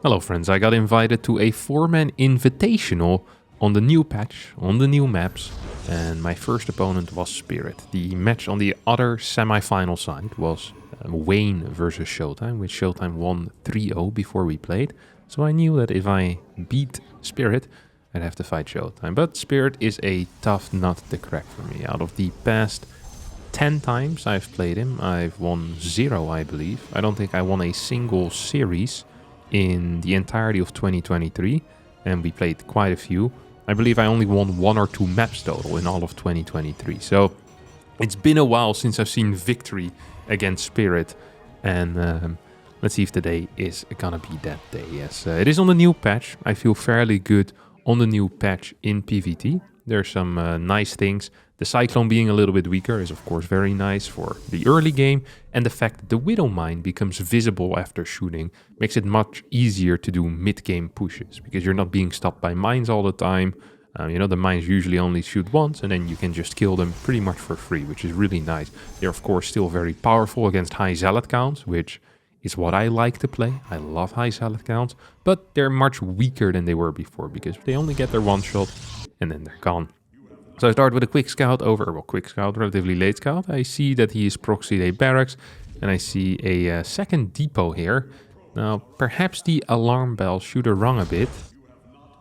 Hello friends, I got invited to a 4-man invitational on the new patch, on the new maps, and my first opponent was Spirit. The match on the other semi-final side was Wayne versus Showtime, which Showtime won 3-0 before we played, so I knew that if I beat Spirit, I'd have to fight Showtime. But Spirit is a tough nut to crack for me. Out of the past 10 times I've played him, I've won 0, I believe. I don't think I won a single series in the entirety of 2023, and we played quite a few. I believe I only won 1 or 2 maps total in all of 2023. So it's been a while since I've seen victory against Spirit, and let's see if today is gonna be that day. Yes, it is on the new patch. I feel fairly good on the new patch in PvT. There's some nice things. The Cyclone being a little bit weaker is of course very nice for the early game, and the fact that the Widow Mine becomes visible after shooting makes it much easier to do mid-game pushes, because you're not being stopped by mines all the time. The mines usually only shoot once, and then you can just kill them pretty much for free, which is really nice. They're of course still very powerful against high zealot counts, which is what I like to play. I love high zealot counts, but they're much weaker than they were before, because they only get their one shot and then they're gone. So I start with a quick scout relatively late scout. I see that he is proxied a barracks, and I see a second depot here. Now, perhaps the alarm bell should have rung a bit,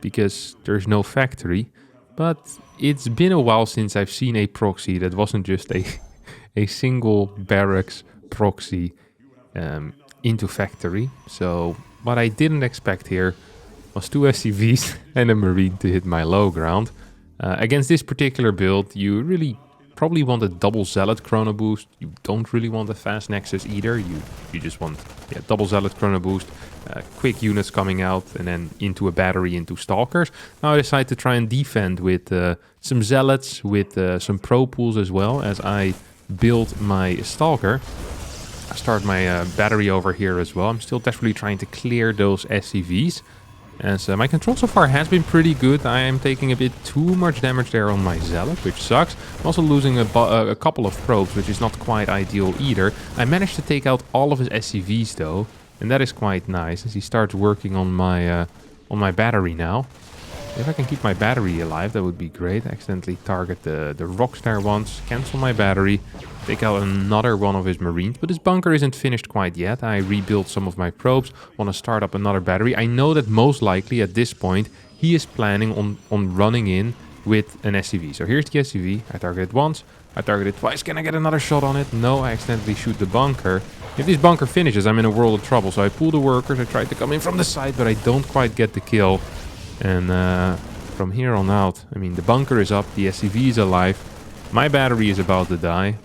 because there's no factory, but it's been a while since I've seen a proxy that wasn't just a single barracks proxy into factory. So what I didn't expect here was 2 SCVs and a Marine to hit my low ground. Against this particular build, you really probably want a double Zealot chrono boost. You don't really want a fast Nexus either. You just want double Zealot chrono boost, quick units coming out, and then into a battery, into Stalkers. Now I decide to try and defend with some Zealots, with some Pro Pools as well, as I build my Stalker. I start my battery over here as well. I'm still desperately trying to clear those SCVs. As my control so far has been pretty good. I am taking a bit too much damage there on my Zealot, which sucks. I'm also losing a couple of probes, which is not quite ideal either. I managed to take out all of his SCVs though, and that is quite nice, as he starts working on my battery now. If I can keep my battery alive, that would be great. I accidentally target the rocks there once, cancel my battery, take out another one of his Marines, but his bunker isn't finished quite yet. I rebuilt some of my probes, want to start up another battery. I know that most likely at this point, he is planning on running in with an SCV. So here's the SCV, I target it once, I target it twice. Can I get another shot on it? No, I accidentally shoot the bunker. If this bunker finishes, I'm in a world of trouble. So I pull the workers, I try to come in from the side, but I don't quite get the kill. And from here on out, I mean, the bunker is up, the SCV is alive, my battery is about to die,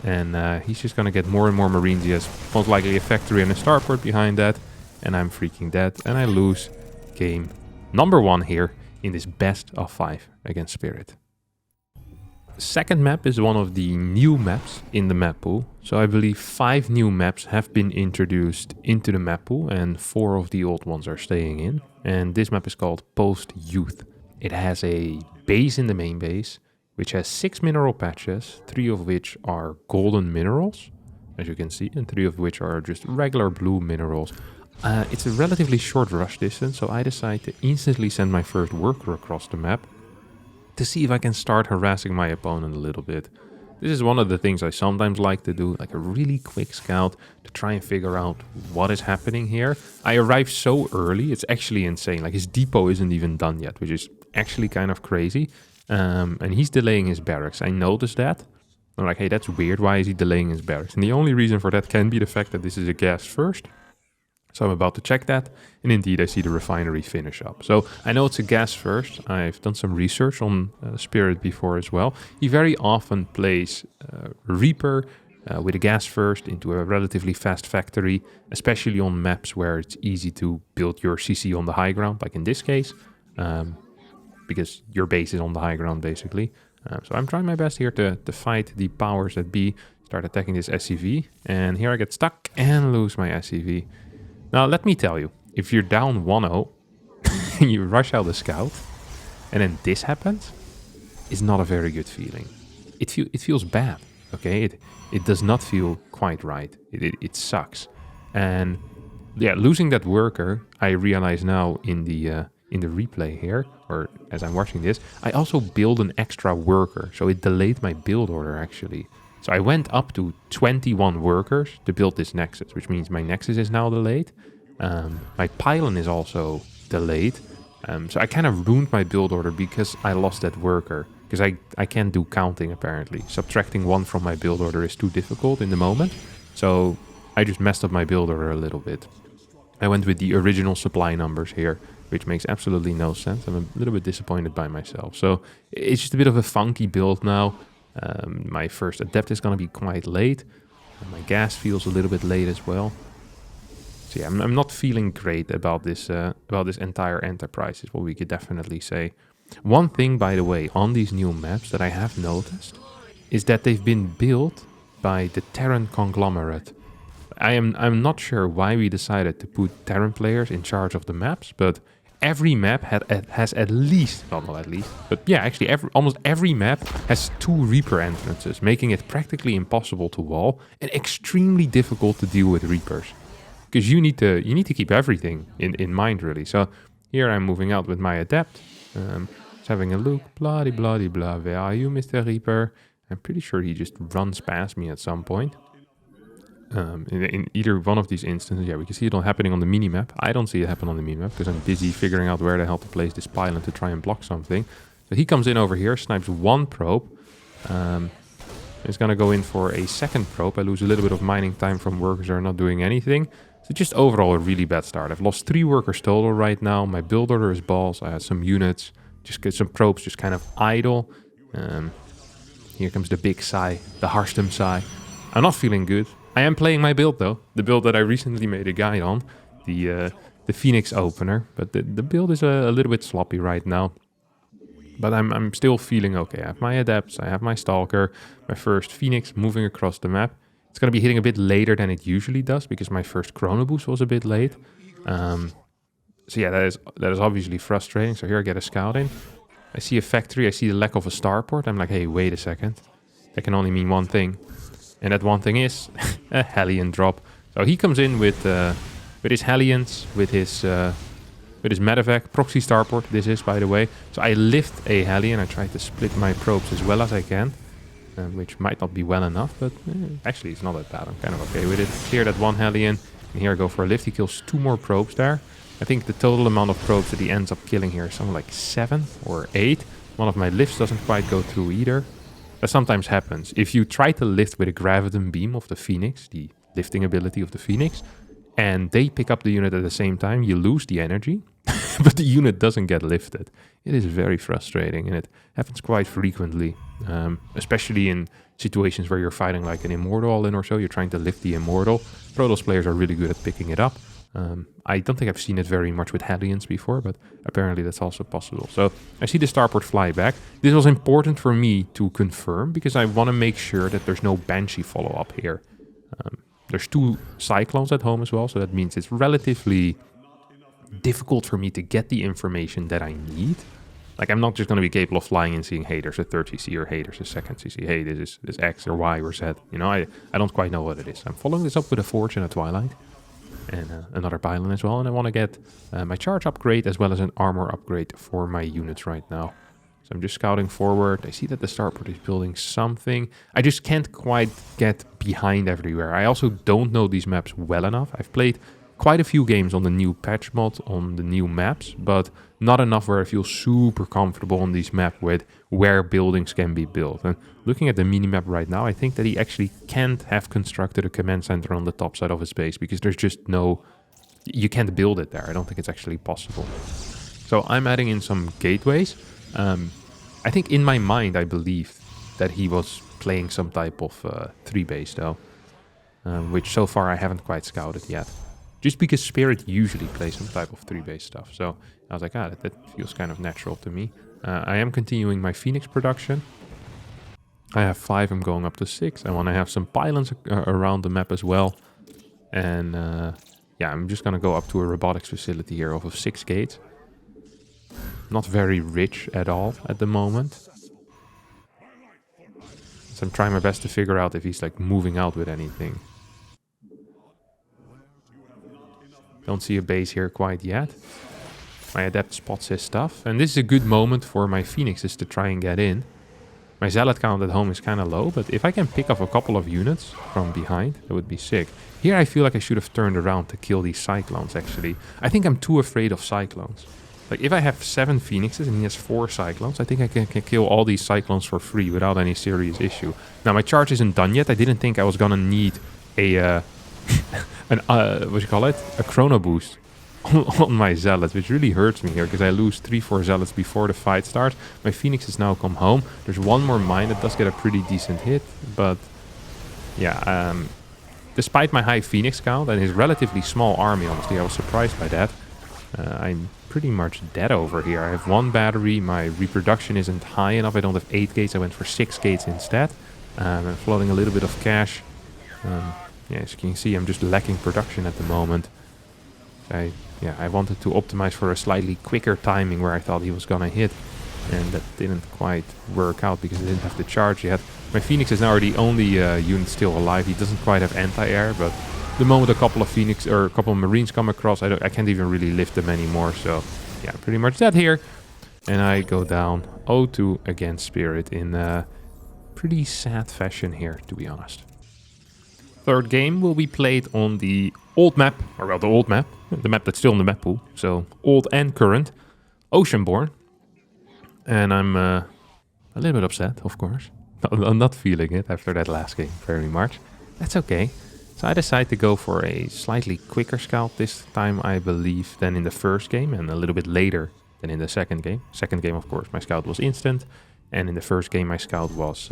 and he's just gonna get more and more Marines. He has most likely a factory and a starport behind that, and I'm freaking dead, and I lose game number 1 here in this best of 5 against Spirit. Second map is one of the new maps in the map pool. So I believe 5 new maps have been introduced into the map pool, and 4 of the old ones are staying in. And this map is called Post Youth. It has a base in the main base, which has 6 mineral patches, 3 of which are golden minerals, as you can see, and 3 of which are just regular blue minerals. It's a relatively short rush distance, so I decide to instantly send my first worker across the map to see if I can start harassing my opponent a little bit. This is one of the things I sometimes like to do, like a really quick scout to try and figure out what is happening here. I arrived so early, it's actually insane. Like, his depot isn't even done yet, which is actually kind of crazy. And he's delaying his barracks. I noticed that. I'm like, hey, that's weird. Why is he delaying his barracks? And the only reason for that can be the fact that this is a gas first. So I'm about to check that, and indeed I see the refinery finish up. So I know it's a gas first. I've done some research on Spirit before as well. He very often plays Reaper with a gas first into a relatively fast factory, especially on maps where it's easy to build your CC on the high ground, like in this case, because your base is on the high ground basically. So I'm trying my best here to fight the powers that be, start attacking this SCV, and here I get stuck and lose my SCV. Now, let me tell you, if you're down 1-0, you rush out the scout, and then this happens, it's not a very good feeling. It feels bad, okay? It does not feel quite right. It sucks. And Yeah, losing that worker, I realize now in the replay here, or as I'm watching this, I also build an extra worker, so it delayed my build order actually. So I went up to 21 workers to build this nexus, which means my nexus is now delayed. My pylon is also delayed. So I kind of ruined my build order because I lost that worker. Because I can't do counting apparently. Subtracting one from my build order is too difficult in the moment. So I just messed up my build order a little bit. I went with the original supply numbers here, which makes absolutely no sense. I'm a little bit disappointed by myself. So it's just a bit of a funky build now. My first adept is going to be quite late. And my gas feels a little bit late as well. So yeah, I'm not feeling great about this entire enterprise, is what we could definitely say. One thing, by the way, on these new maps that I have noticed is that they've been built by the Terran conglomerate. I'm not sure why we decided to put Terran players in charge of the maps, but every map has at least, well, not at least, but yeah, actually almost every map has 2 Reaper entrances, making it practically impossible to wall and extremely difficult to deal with Reapers. Because you need to keep everything in mind, really. So here I'm moving out with my adept. Just having a look. Blah blah blah. Where are you, Mr. Reaper? I'm pretty sure he just runs past me at some point. In either one of these instances, yeah, we can see it all happening on the minimap. I don't see it happen on the minimap because I'm busy figuring out where the hell to place this pylon to try and block something. So he comes in over here, snipes 1 probe. He's gonna go in for a second probe. I lose a little bit of mining time from workers who are not doing anything. So just overall a really bad start. I've lost 3 workers total right now. My build order is balls. I had some units, just get some probes just kind of idle. Here comes the big sigh, the Harstem sigh. I'm not feeling good. I am playing my build though, the build that I recently made a guide on, the Phoenix opener. But the build is a little bit sloppy right now. But I'm still feeling okay. I have my adepts, I have my stalker, my first Phoenix moving across the map. It's going to be hitting a bit later than it usually does because my first chrono boost was a bit late. So yeah, that is obviously frustrating. So here I get a scout in. I see a factory, I see the lack of a starport. I'm like, hey, wait a second. That can only mean one thing. And that one thing is a Hellion drop. So he comes in with his Hellions, with his medevac, proxy starport, this is, by the way. So I lift a Hellion, I try to split my probes as well as I can. Which might not be well enough, but actually it's not that bad. I'm kind of okay with it. Clear that 1 Hellion, and here I go for a lift. He kills 2 more probes there. I think the total amount of probes that he ends up killing here is something like 7 or 8. One of my lifts doesn't quite go through either. That sometimes happens. If you try to lift with a graviton beam of the Phoenix, the lifting ability of the Phoenix, and they pick up the unit at the same time, you lose the energy, but the unit doesn't get lifted. It is very frustrating, and it happens quite frequently, especially in situations where you're fighting like an Immortal all-in or so. You're trying to lift the Immortal. Protoss players are really good at picking it up. I don't think I've seen it very much with Hellions before, but apparently that's also possible. So I see the starport fly back. This was important for me to confirm because I want to make sure that there's no Banshee follow-up here. There's 2 Cyclones at home as well, so that means it's relatively difficult for me to get the information that I need. Like, I'm not just going to be capable of flying and seeing, hey, there's a third CC, or hey, there's a second CC, hey, this is X or Y or Z. You know, I don't quite know what it is. I'm following this up with a Forge and a Twilight. And another pylon as well. And I want to get my charge upgrade as well as an armor upgrade for my units right now. So I'm just scouting forward. I see that the starport is building something. I just can't quite get behind everywhere. I also don't know these maps well enough. I've played quite a few games on the new patch mod, on the new maps, but not enough where I feel super comfortable on these maps with where buildings can be built. And looking at the minimap right now, I think that he actually can't have constructed a command center on the top side of his base because there's just no... You can't build it there. I don't think it's actually possible. So I'm adding in some gateways. I think in my mind, I believed that he was playing some type of 3-base though, which so far I haven't quite scouted yet. Just because Spirit usually plays some type of 3-base stuff. So I was like, that feels kind of natural to me. I am continuing my Phoenix production. I have 5, I'm going up to 6. I want to have some pylons around the map as well. And yeah, I'm just going to go up to a robotics facility here off of 6 gates. Not very rich at all at the moment. So I'm trying my best to figure out if he's like moving out with anything. Don't see a base here quite yet. My Adept spots his stuff. And this is a good moment for my Phoenixes to try and get in. My Zealot count at home is kind of low, but if I can pick off a couple of units from behind, that would be sick. Here I feel like I should have turned around to kill these Cyclones, actually. I think I'm too afraid of Cyclones. Like, if I have 7 Phoenixes and he has 4 Cyclones, I think I can kill all these Cyclones for free without any serious issue. Now, my charge isn't done yet. I didn't think I was gonna need a, what do you call it? A Chrono Boost on my Zealots, which really hurts me here, because I lose 3-4 Zealots before the fight starts. My Phoenixes now come home. There's one more mine that does get a pretty decent hit, but yeah, despite my high Phoenix count and his relatively small army, honestly, I was surprised by that. I'm pretty much dead over here. I have 1 battery, my reproduction isn't high enough, I don't have 8 gates, I went for 6 gates instead. I'm floating a little bit of cash. Yeah, as you can see, I'm just lacking production at the moment. I wanted to optimize for a slightly quicker timing where I thought he was gonna hit, and that didn't quite work out because I didn't have the charge yet. My Phoenix is now the only unit still alive. He doesn't quite have anti-air, but the moment a couple of Phoenix or a couple of Marines come across, I can't even really lift them anymore. So yeah, pretty much dead here. And I go down 0-2 against Spirit in a pretty sad fashion here, to be honest. Third game will be played on the old map, or well, the old map, the map that's still in the map pool. So old and current, Oceanborn. And I'm a little bit upset, of course. I'm not feeling it after that last game very much. That's okay. So I decide to go for a slightly quicker scout this time, I believe, than in the first game, and a little bit later than in the second game. Second game, of course, my scout was instant, and in the first game my scout was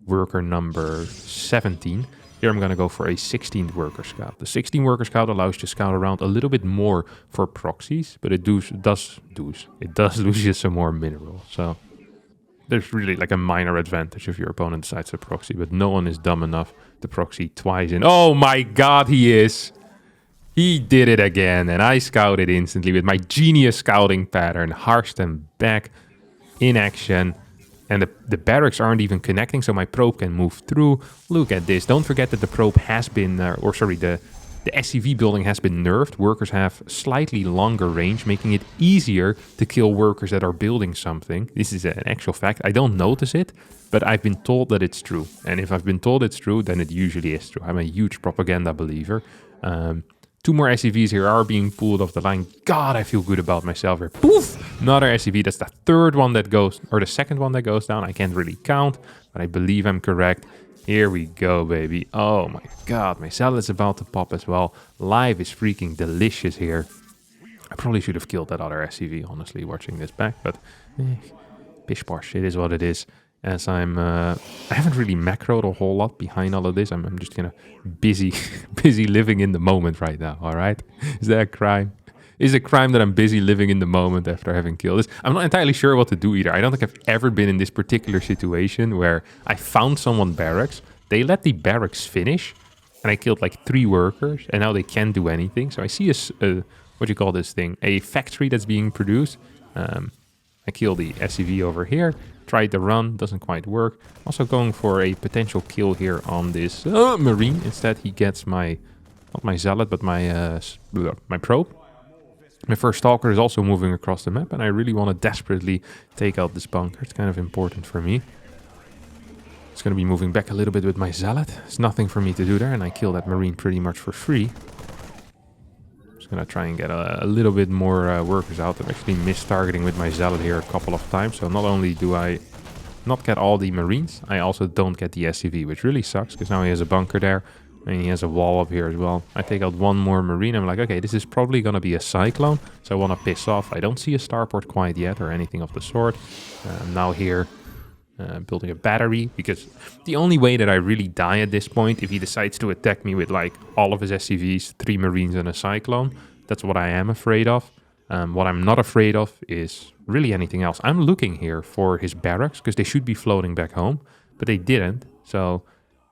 worker number 17. Here I'm going to go for a 16th worker scout. The 16th worker scout allows you to scout around a little bit more for proxies, but it does lose you some more minerals. So there's really like a minor advantage if your opponent decides to proxy, but no one is dumb enough to proxy twice in. Oh my god, he is! He did it again, and I scouted instantly with my genius scouting pattern. Harstem back in action. And the barracks aren't even connecting, so my probe can move through. Look at this. Don't forget that the probe has been, the SCV building has been nerfed. Workers have slightly longer range, making it easier to kill workers that are building something. This is an actual fact. I don't notice it, but I've been told that it's true. And if I've been told it's true, then it usually is true. I'm a huge propaganda believer. 2 more SCVs here are being pulled off the line. God, I feel good about myself here. Poof! Another SCV. That's the third one that goes, or the second one that goes down. I can't really count, but I believe I'm correct. Here we go, baby. Oh my god, my Zealot is about to pop as well. Life is freaking delicious here. I probably should have killed that other SCV, honestly, watching this back, but pish posh, it is what it is. As I haven't really macroed a whole lot behind all of this. I'm just kind of busy living in the moment right now, all right? Is that a crime? Is it a crime that I'm busy living in the moment after having killed this? I'm not entirely sure what to do either. I don't think I've ever been in this particular situation where I found someone barracks, they let the barracks finish, and I killed like 3 workers, and now they can't do anything. So I see a what do you call this thing? A factory that's being produced. I kill the SCV over here. Tried the run, doesn't quite work. Also going for a potential kill here on this Marine. Instead he gets my, not my Zealot, but my probe. My first Stalker is also moving across the map, and I really want to desperately take out this bunker. It's kind of important for me. It's going to be moving back a little bit with my Zealot. It's nothing for me to do there, and I kill that Marine pretty much for free. Just going to try and get a little bit more workers out. I've actually missed targeting with my Zealot here a couple of times. So not only do I not get all the Marines, I also don't get the SCV, which really sucks because now he has a bunker there and he has a wall up here as well. I take out 1 more Marine. I'm like, okay, this is probably going to be a Cyclone. So I want to piss off. I don't see a starport quite yet or anything of the sort. I'm now here building a battery, because the only way that I really die at this point, if he decides to attack me with like all of his SCVs, 3 Marines and a Cyclone, that's what I am afraid of. What I'm not afraid of is really anything else. I'm looking here for his barracks, because they should be floating back home, but they didn't. So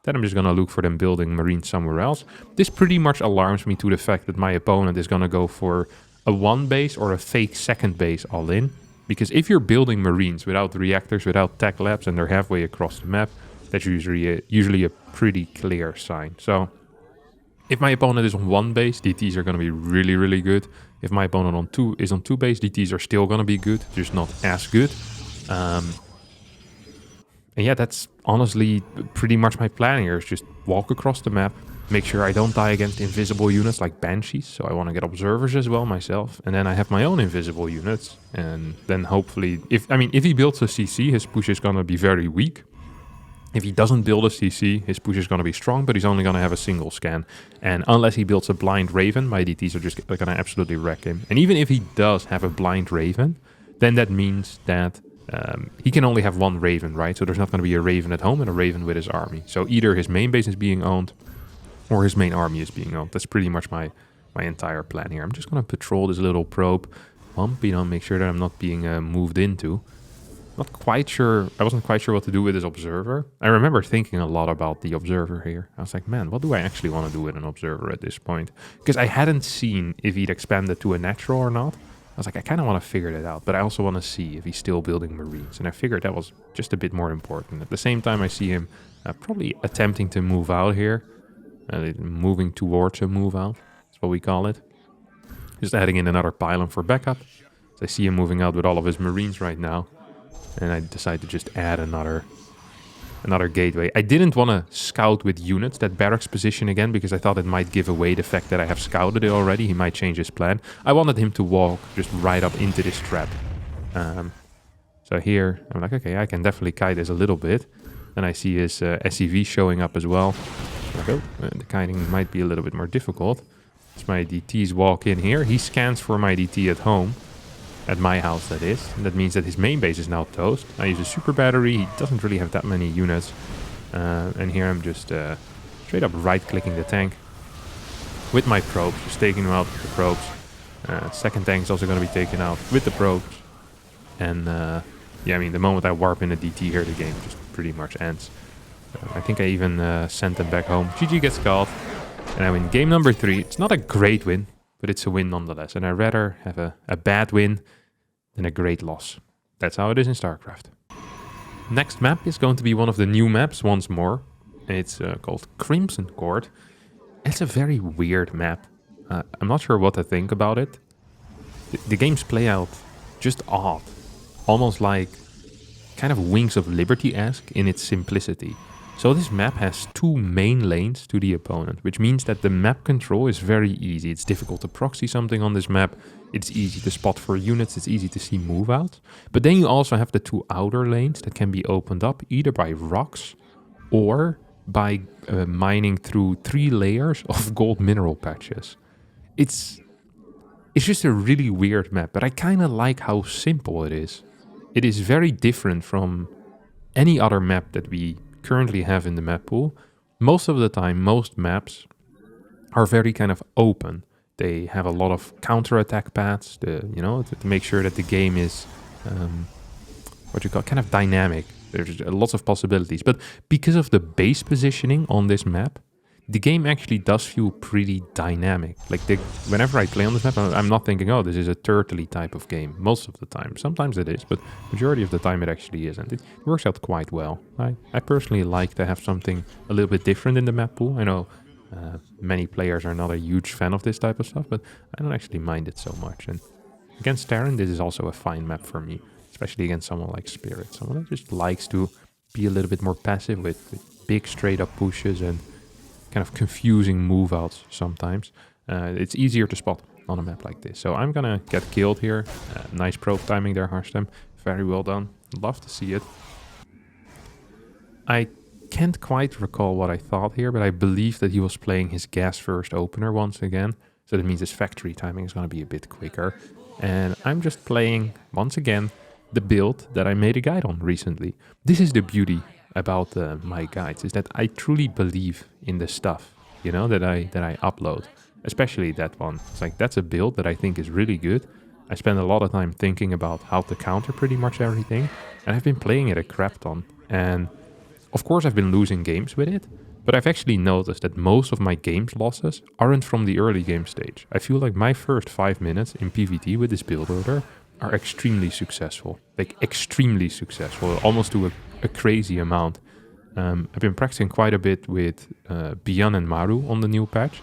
then I'm just going to look for them building Marines somewhere else. This pretty much alarms me to the fact that my opponent is going to go for a 1 base or a fake 2nd base all in. Because if you're building Marines without reactors, without tech labs, and they're halfway across the map, that's usually a pretty clear sign. So If my opponent is on 1 base, DTs are going to be really, really good. If my opponent is on 2 base, DTs are still going to be good, just not as good. And yeah, that's honestly pretty much my plan here, is just walk across the map, make sure I don't die against invisible units like Banshees, so I want to get observers as well myself, and then I have my own invisible units, and then hopefully, if he builds a CC, his push is going to be very weak. If he doesn't build a CC, his push is going to be strong, but he's only going to have a single scan. And unless he builds a blind Raven, my DTs are just going to absolutely wreck him. And even if he does have a blind Raven, then that means that he can only have 1 Raven, right? So there's not going to be a Raven at home and a Raven with his army. So either his main base is being owned or his main army is being owned. That's pretty much my entire plan here. I'm just going to patrol this little probe, make sure that I'm not being moved into. Not quite sure. I wasn't quite sure what to do with this observer. I remember thinking a lot about the observer here. I was like, man, what do I actually want to do with an observer at this point? Because I hadn't seen if he'd expanded to a natural or not. I was like, I kind of want to figure that out, but I also want to see if he's still building Marines. And I figured that was just a bit more important. At the same time, I see him probably attempting to move out here. Moving towards a move out. That's what we call it. Just adding in another pylon for backup. So I see him moving out with all of his Marines right now. And I decided to just add another gateway. I didn't want to scout with units that barracks position again, because I thought it might give away the fact that I have scouted it already. He might change his plan. I wanted him to walk just right up into this trap. So here, I'm like, okay, I can definitely kite this a little bit. And I see his SCV showing up as well. Like, oh, the kiting might be a little bit more difficult. As my DTs walk in here, he scans for my DT at home. At my house, that is. And that means that his main base is now toast. I use a super battery. He doesn't really have that many units. And here I'm just straight up right-clicking the tank with my probes. Just taking him out with the probes. Second tank is also going to be taken out with the probes. And yeah, the moment I warp in a DT here, the game just pretty much ends. I think I even sent them back home. GG gets called. And I win game number 3. It's not a great win, but it's a win nonetheless. And I'd rather have a bad win than a great loss. That's how it is in StarCraft. Next map is going to be one of the new maps once more. It's called Crimson Court. It's a very weird map. I'm not sure what to think about it. The games play out just odd. Almost like kind of Wings of Liberty-esque in its simplicity. So this map has 2 main lanes to the opponent, which means that the map control is very easy. It's difficult to proxy something on this map. It's easy to spot for units. It's easy to see move out. But then you also have the 2 outer lanes that can be opened up either by rocks or by mining through 3 layers of gold mineral patches. It's just a really weird map, but I kind of like how simple it is. It is very different from any other map that we currently have in the map pool. Most of the time, most maps are very kind of open. They have a lot of counter-attack paths, to make sure that the game is kind of dynamic. There's lots of possibilities. But because of the base positioning on this map, the game actually does feel pretty dynamic. Like whenever I play on this map, I'm not thinking, oh, this is a turtley type of game. Most of the time. Sometimes it is, but majority of the time it actually isn't. It works out quite well. I personally like to have something a little bit different in the map pool. I know many players are not a huge fan of this type of stuff, but I don't actually mind it so much. And against Terran, this is also a fine map for me, especially against someone like Spirit. Someone that just likes to be a little bit more passive with big straight up pushes and kind of confusing move outs sometimes. It's easier to spot on a map like this. So I'm gonna get killed here. Nice probe timing there, Harstem. Very well done. Love to see it. I can't quite recall what I thought here, but I believe that he was playing his gas first opener once again. So that means his factory timing is gonna be a bit quicker. And I'm just playing, once again, the build that I made a guide on recently. This is the beauty about my guides, is that I truly believe in the stuff, that I upload, especially that one. It's like, that's a build that I think is really good. I spend a lot of time thinking about how to counter pretty much everything, and I've been playing it a crap ton. And of course I've been losing games with it, but I've actually noticed that most of my games losses aren't from the early game stage. I feel like my first 5 minutes in PvT with this build order are extremely successful, like extremely successful, almost to a crazy amount. I've been practicing quite a bit with Bian and Maru on the new patch,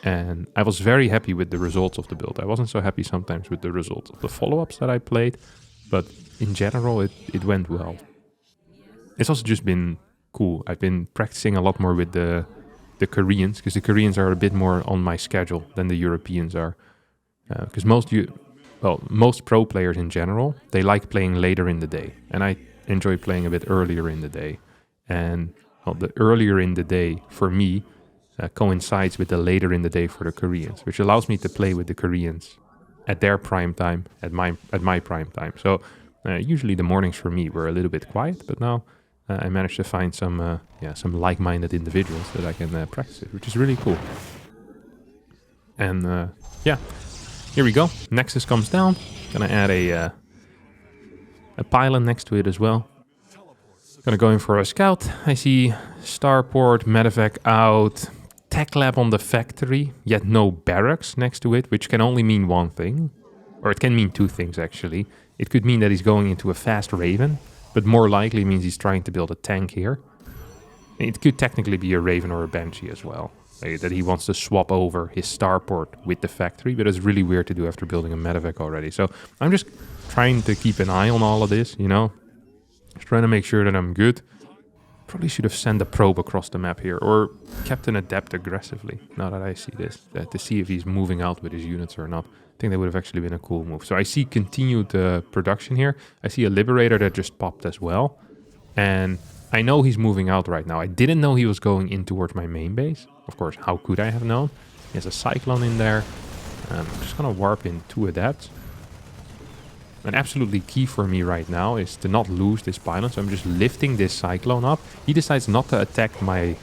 and I was very happy with the results of the build. I wasn't so happy sometimes with the results of the follow-ups that I played, but in general it went well. It's also just been cool. I've been practicing a lot more with the Koreans, because the Koreans are a bit more on my schedule than the Europeans are. Because most pro players in general, they like playing later in the day, and I enjoy playing a bit earlier in the day. And the earlier in the day for me coincides with the later in the day for the Koreans, which allows me to play with the Koreans at their prime time, at my prime time. So usually the mornings for me were a little bit quiet, but now I managed to find some like-minded individuals that I can practice it, which is really cool. And here we go. Nexus comes down. Gonna add a pylon next to it as well. Gonna go in for a scout. I see starport, medevac out, tech lab on the factory, yet no barracks next to it, which can only mean one thing. Or it can mean two things, actually. It could mean that he's going into a fast Raven, but more likely means he's trying to build a tank here. It could technically be a Raven or a Banshee as well. That he wants to swap over his starport with the factory, but it's really weird to do after building a medevac already. So I'm just trying to keep an eye on all of this, you know? Just trying to make sure that I'm good. Probably should have sent a probe across the map here, or kept an adept aggressively, now that I see this, to see if he's moving out with his units or not. I think that would have actually been a cool move. So I see continued production here. I see a Liberator that just popped as well. And I know he's moving out right now. I didn't know he was going in towards my main base. Of course, how could I have known? He has a Cyclone in there. I'm just going to warp in 2 adepts. And absolutely key for me right now is to not lose this pylon. So I'm just lifting this Cyclone up. He decides not to attack my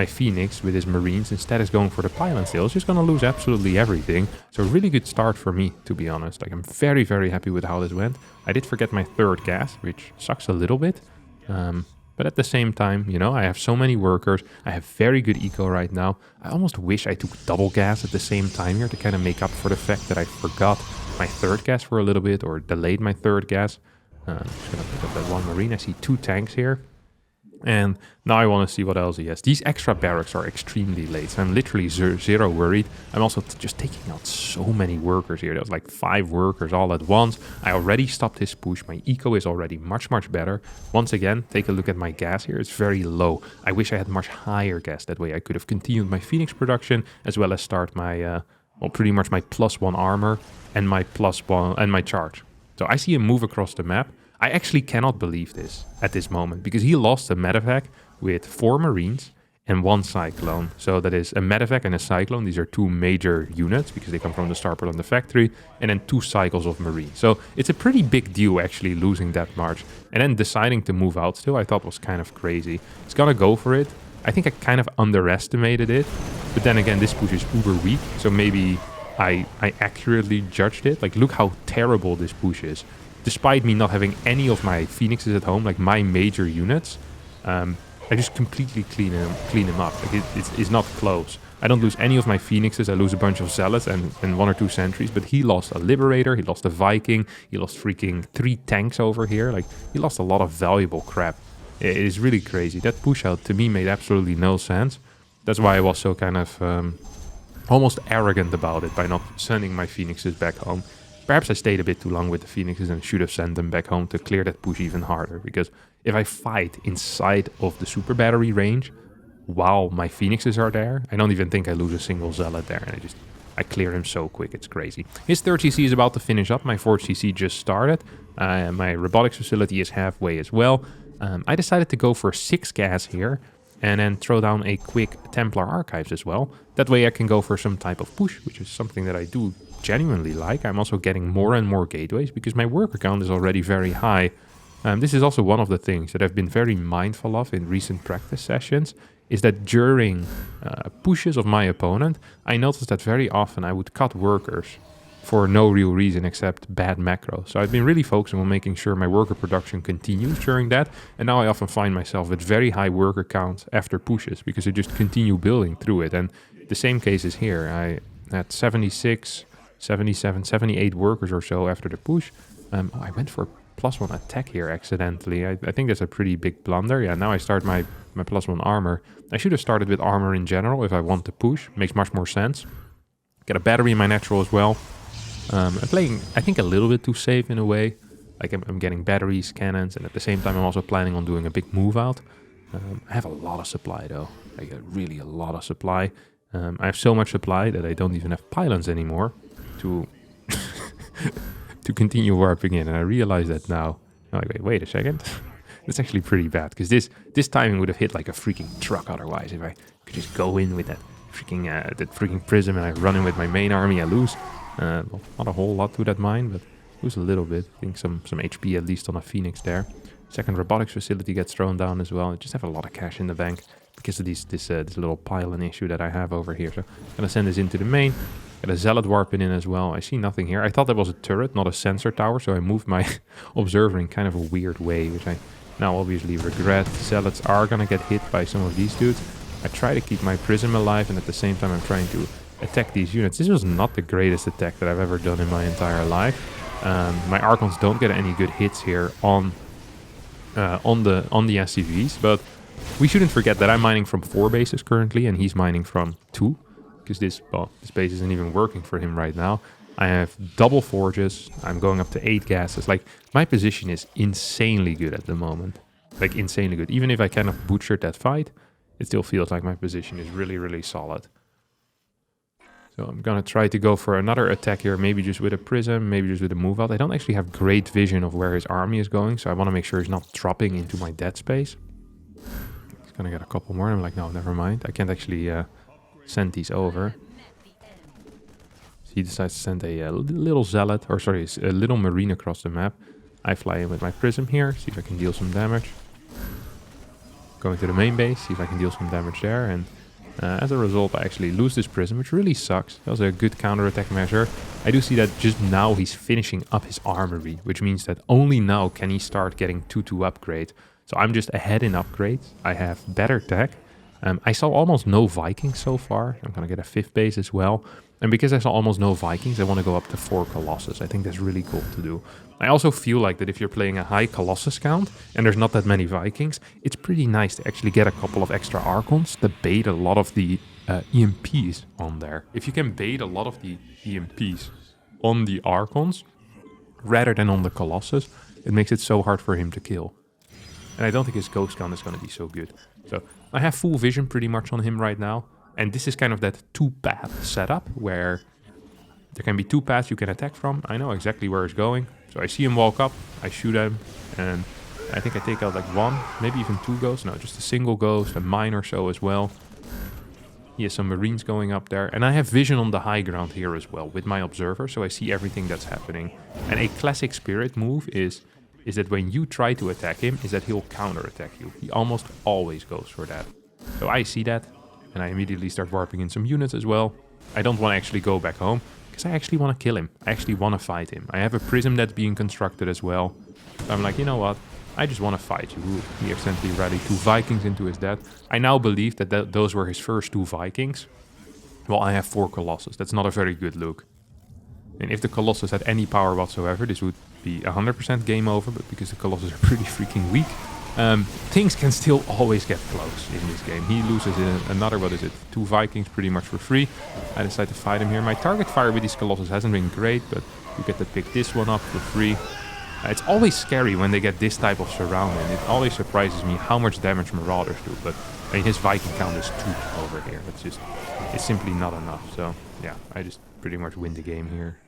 Phoenix with his Marines. Instead is going for the pylon still. He's just going to lose absolutely everything. So a really good start for me, to be honest. Like, I'm very, very happy with how this went. I did forget my 3rd gas, which sucks a little bit. But at the same time, you know, I have so many workers. I have very good eco right now. I almost wish I took double gas at the same time here to kind of make up for the fact that I forgot my 3rd gas for a little bit, or delayed my 3rd gas. I'm just going to pick up that 1 Marine. I see 2 tanks here. And now I want to see what else he has. These extra barracks are extremely late, so I'm literally zero worried. I'm also just taking out so many workers here. There's like 5 workers all at once. I already stopped his push. My eco is already much, much better. Once again, take a look at my gas here. It's very low. I wish I had much higher gas. That way I could have continued my Phoenix production, as well as start my, pretty much my +1 armor and my +1 and my charge. So I see him move across the map. I actually cannot believe this at this moment, because he lost a medevac with 4 Marines and 1 Cyclone. So that is a medevac and a Cyclone. These are 2 major units because they come from the starport on the factory, and then 2 cycles of Marines. So it's a pretty big deal actually losing that much. And then deciding to move out still, I thought was kind of crazy. He's gonna go for it. I think I kind of underestimated it. But then again, this push is uber weak. So maybe I accurately judged it. Like, look how terrible this push is. Despite me not having any of my Phoenixes at home, like my major units, I just completely clean him up. Like, it's not close. I don't lose any of my Phoenixes. I lose a bunch of Zealots and 1 or 2 sentries. But he lost a Liberator, he lost a Viking, he lost freaking 3 tanks over here. Like, he lost a lot of valuable crap. It is really crazy. That push out to me made absolutely no sense. That's why I was so kind of almost arrogant about it by not sending my Phoenixes back home. Perhaps I stayed a bit too long with the Phoenixes and should have sent them back home to clear that push even harder. Because if I fight inside of the super battery range while my Phoenixes are there, I don't even think I lose a single Zealot there. And I clear him so quick, it's crazy. His 3rd CC is about to finish up. My 4th CC just started. My robotics facility is halfway as well. I decided to go for 6 gas here, and then throw down a quick Templar Archives as well. That way I can go for some type of push, which is something that I do genuinely like. I'm also getting more and more gateways because my worker count is already very high. This is also one of the things that I've been very mindful of in recent practice sessions, is that during pushes of my opponent, I noticed that very often I would cut workers for no real reason except bad macro. So I've been really focusing on making sure my worker production continues during that, and now I often find myself with very high worker counts after pushes because I just continue building through it. And the same case is here. I had 76, 77, 78 workers or so after the push. I went for +1 attack here accidentally. I think that's a pretty big blunder. Yeah, now I start my +1 armor. I should have started with armor in general if I want to push. Makes much more sense. Get a battery in my natural as well. I'm playing, I think, a little bit too safe in a way. Like I'm getting batteries, cannons, and at the same time I'm also planning on doing a big move out. I have a lot of supply though. I get really a lot of supply. I have so much supply that I don't even have pylons anymore to to continue warping in. And I realize that now. I'm like, wait a second. That's actually pretty bad because this timing would have hit like a freaking truck otherwise. If I could just go in with that freaking prism and I run in with my main army, I lose. Well, not a whole lot to that mine, but lose a little bit. I think some HP at least on a Phoenix there. Second robotics facility gets thrown down as well. I just have a lot of cash in the bank because of this little pylon issue that I have over here. So I'm gonna send this into the main. Got a zealot warping in as well. I see nothing here. I thought that was a turret, not a sensor tower, so I moved my observer in kind of a weird way, which I now obviously regret. Zealots are gonna get hit by some of these dudes. I try to keep my prism alive, and at the same time I'm trying to attack these units. This was not the greatest attack that I've ever done in my entire life. My Archons don't get any good hits here on the SCVs, but we shouldn't forget that I'm mining from 4 bases currently, and he's mining from 2, because this base isn't even working for him right now. I have double forges. I'm going up to 8 gases. Like, my position is insanely good at the moment. Like, insanely good. Even if I kind of butchered that fight, it still feels like my position is really, really solid. So I'm gonna try to go for another attack here, maybe just with a prism, maybe just with a move out. I don't actually have great vision of where his army is going, so I want to make sure he's not dropping into my dead space. He's gonna get a couple more. I'm like, no, never mind. I can't actually send these over. So he decides to send a little zealot, or sorry, a little marine across the map. I fly in with my prism here, see if I can deal some damage. Going to the main base, see if I can deal some damage there, and as a result, I actually lose this prism, which really sucks. That was a good counterattack measure. I do see that just now he's finishing up his armory, which means that only now can he start getting 2-2 upgrade. So I'm just ahead in upgrades. I have better tech. I saw almost no Vikings so far. I'm going to get a 5th base as well. And because I saw almost no Vikings, I want to go up to 4 Colossus. I think that's really cool to do. I also feel like that if you're playing a high Colossus count and there's not that many Vikings, it's pretty nice to actually get a couple of extra Archons to bait a lot of the EMPs on there. If you can bait a lot of the EMPs on the Archons rather than on the Colossus, it makes it so hard for him to kill. And I don't think his ghost count is going to be so good. So I have full vision pretty much on him right now. And this is kind of that 2-path setup where there can be 2 paths you can attack from. I know exactly where he's going. So I see him walk up, I shoot him, and I think I take out like 1, maybe even 2 ghosts. No, just a single ghost, a mine or so as well. He has some marines going up there. And I have vision on the high ground here as well with my observer, so I see everything that's happening. And a classic spirit move is that when you try to attack him, is that he'll counter-attack you. He almost always goes for that. So I see that, and I immediately start warping in some units as well. I don't want to actually go back home, because I actually want to kill him. I actually want to fight him. I have a prism that's being constructed as well. So I'm like, you know what? I just want to fight you. He accidentally rallied 2 Vikings into his death. I now believe that those were his first 2 Vikings. Well, I have 4 Colossus. That's not a very good look. And if the Colossus had any power whatsoever, this would be 100% game over. But because the Colossus are pretty freaking weak, things can still always get close in this game. He loses another, 2 Vikings pretty much for free. I decide to fight him here. My target fire with these Colossus hasn't been great, but you get to pick this one up for free. It's always scary when they get this type of surrounding. It always surprises me how much damage Marauders do, but I mean, his Viking count is 2 over here. It's simply not enough. So yeah, I just pretty much win the game here.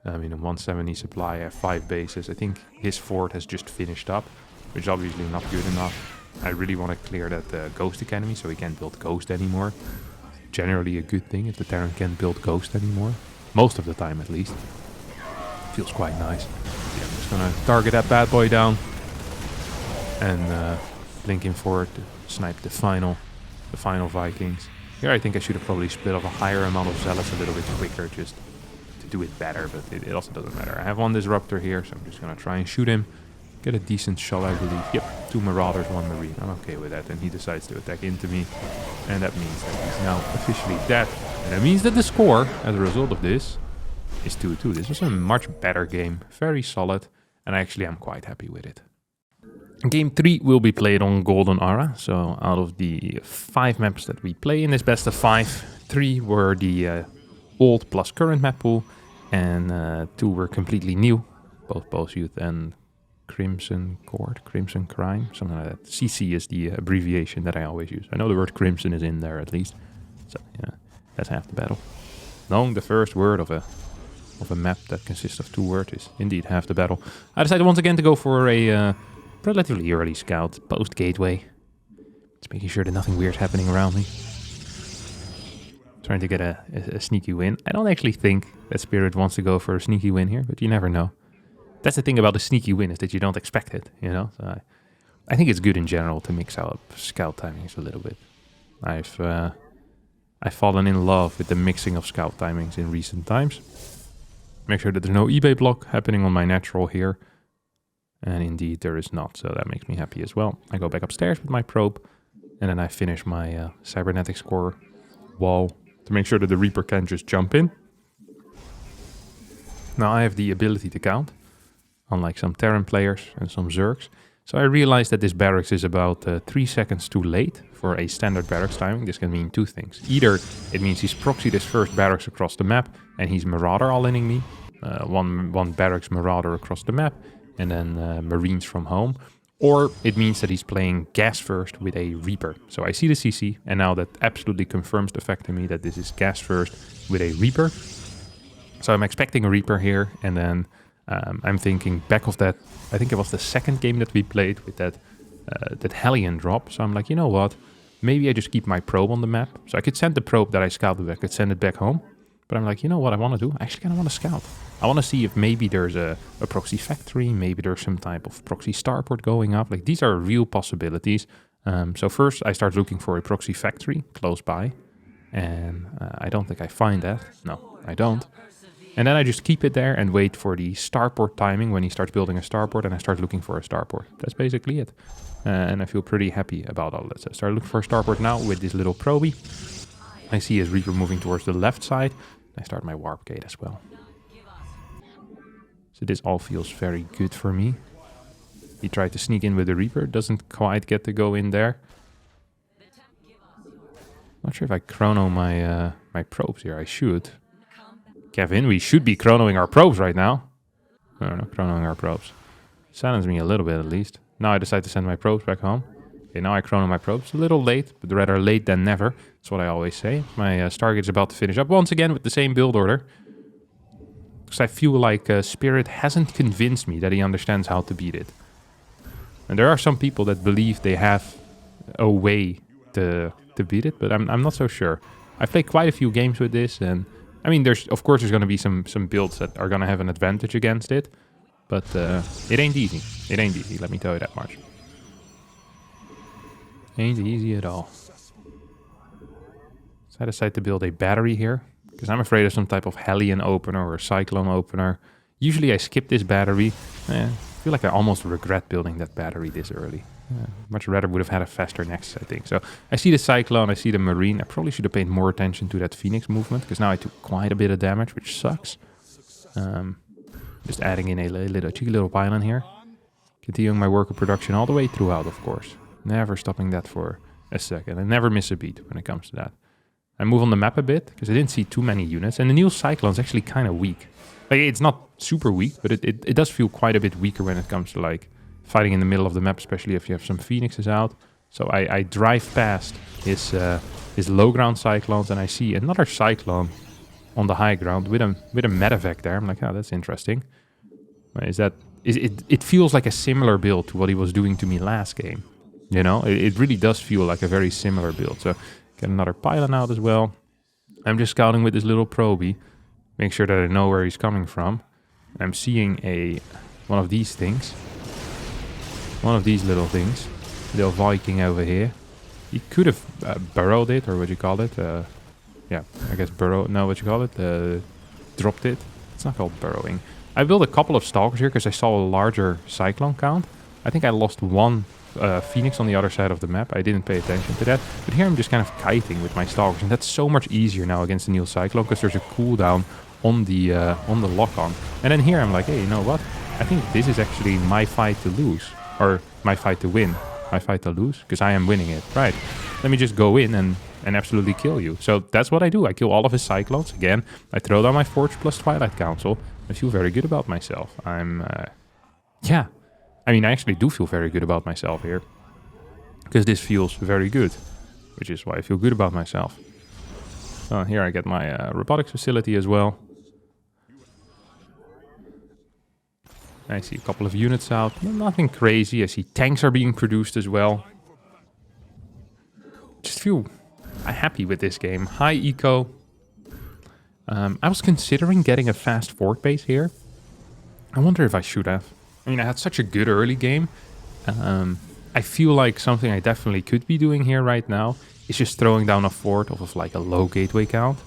I mean, a 170 supply, I have 5 bases. I think his fort has just finished up, which is obviously not good enough. I really want to clear that Ghost Academy so he can't build Ghost anymore. Generally a good thing if the Terran can't build Ghost anymore. Most of the time at least. Feels quite nice. Yeah, I'm just gonna target that bad boy down. And link him forward to snipe the final Vikings. Here I think I should have probably split off a higher amount of Zealots a little bit quicker just to do it better, but it also doesn't matter. I have 1 Disruptor here, so I'm just gonna try and shoot him. Get a decent shot, I believe. Yep, 2 Marauders, 1 Marine. I'm okay with that. And he decides to attack into me. And that means that he's now officially dead. And that means that the score, as a result of this, is 2-2. This was a much better game. Very solid. and actually I'm quite happy with it. Game 3 will be played on Golden Aura, so out of the 5 maps that we play in this best of 5, 3 were the old plus current map pool, and 2 were completely new, both Youth and Crimson Court, Crimson Crime, something like that. CC is the abbreviation that I always use. I know the word Crimson is in there at least, so yeah, that's half the battle. Knowing the first word of a map that consists of 2 words is indeed half the battle. I decided once again to go for a relatively early scout, post-gateway. Just making sure that nothing weird's happening around me. Trying to get a sneaky win. I don't actually think that Spirit wants to go for a sneaky win here, but you never know. That's the thing about a sneaky win, is that you don't expect it, you know? So I think it's good in general to mix out scout timings a little bit. I've fallen in love with the mixing of scout timings in recent times. Make sure that there's no eBay block happening on my natural here. And indeed there is not, so that makes me happy as well. I go back upstairs with my probe, and then I finish my cybernetics core wall to make sure that the Reaper can just jump in. Now I have the ability to count, unlike some Terran players and some Zergs. So I realized that this barracks is about 3 seconds too late for a standard barracks timing. This can mean 2 things. Either it means he's proxied his first barracks across the map, and he's Marauder all-inning me. One barracks Marauder across the map, and then Marines from home. Or it means that he's playing gas first with a Reaper. So I see the CC, and now that absolutely confirms the fact to me that this is gas first with a Reaper. So I'm expecting a Reaper here, and then I'm thinking back of that, I think it was the second game that we played with that Hellion drop. So I'm like, you know what, maybe I just keep my probe on the map. So I could send the probe that I scouted, I could send it back home. But I'm like, you know what I want to do? I actually kind of want to scout. I want to see if maybe there's a proxy factory, maybe there's some type of proxy starport going up. Like, these are real possibilities. So first I start looking for a proxy factory close by. And I don't think I find that. No, I don't. And then I just keep it there and wait for the starport timing when he starts building a starport, and I start looking for a starport. That's basically it. And I feel pretty happy about all that. So I start looking for a starport now with this little probie. I see his Reaper moving towards the left side. I start my warp gate as well. So this all feels very good for me. He tried to sneak in with the Reaper, doesn't quite get to go in there. Not sure if I chrono my my probes here. I should. Kevin, we should be chronoing our probes right now. No, chronoing our probes. Silence me a little bit at least. Now I decide to send my probes back home. Okay, now I chrono my probes. A little late, but rather late than never. That's what I always say. My Stargate's about to finish up once again with the same build order. Because I feel like Spirit hasn't convinced me that he understands how to beat it. And there are some people that believe they have a way to beat it, but I'm not so sure. I've played quite a few games with this, and I mean, of course there's going to be some builds that are going to have an advantage against it, but it ain't easy. It ain't easy, let me tell you that much. Ain't easy at all. So I decided to build a battery here, because I'm afraid of some type of Hellion opener or Cyclone opener. Usually I skip this battery. I feel like I almost regret building that battery this early. Much rather would have had a faster Nexus, I think. So I see the Cyclone, I see the Marine. I probably should have paid more attention to that Phoenix movement, because now I took quite a bit of damage, which sucks. Just adding in a cheeky little pylon here. Continuing my worker production all the way throughout, of course. Never stopping that for a second. I never miss a beat when it comes to that. I move on the map a bit, because I didn't see too many units. And the new Cyclone's actually kind of weak. Like, it's not super weak, but it does feel quite a bit weaker when it comes to, like, fighting in the middle of the map, especially if you have some Phoenixes out. So I drive past his low ground Cyclones, and I see another Cyclone on the high ground with a medevac there. I'm like, oh, that's interesting. It feels like a similar build to what he was doing to me last game. You know, it really does feel like a very similar build. So get another pylon out as well. I'm just scouting with this little probie. Make sure that I know where he's coming from. I'm seeing one of these things. One of these little things. Little Viking over here. He could have burrowed it, or what you call it. Yeah, I guess burrow. No, what you call it? Dropped it. It's not called burrowing. I built a couple of Stalkers here because I saw a larger Cyclone count. I think I lost one Phoenix on the other side of the map. I didn't pay attention to that. But here I'm just kind of kiting with my Stalkers. And that's so much easier now against the new Cyclone, because there's a cooldown on the lock-on. And then here I'm like, hey, you know what? I think this is actually my fight to lose. Or my fight to win. My fight to lose, because I am winning it. Right. Let me just go in and absolutely kill you. So that's what I do. I kill all of his Cyclones. Again, I throw down my Forge plus Twilight Council. I feel very good about myself. Yeah. I mean, I actually do feel very good about myself here. Because this feels very good. Which is why I feel good about myself. So here I get my robotics facility as well. I see a couple of units out. Nothing crazy. I see tanks are being produced as well. Just feel happy with this game. High eco. I was considering getting a fast fort base here. I wonder if I should have. I mean, I had such a good early game. I feel like something I definitely could be doing here right now is just throwing down a fort off of like a low gateway count.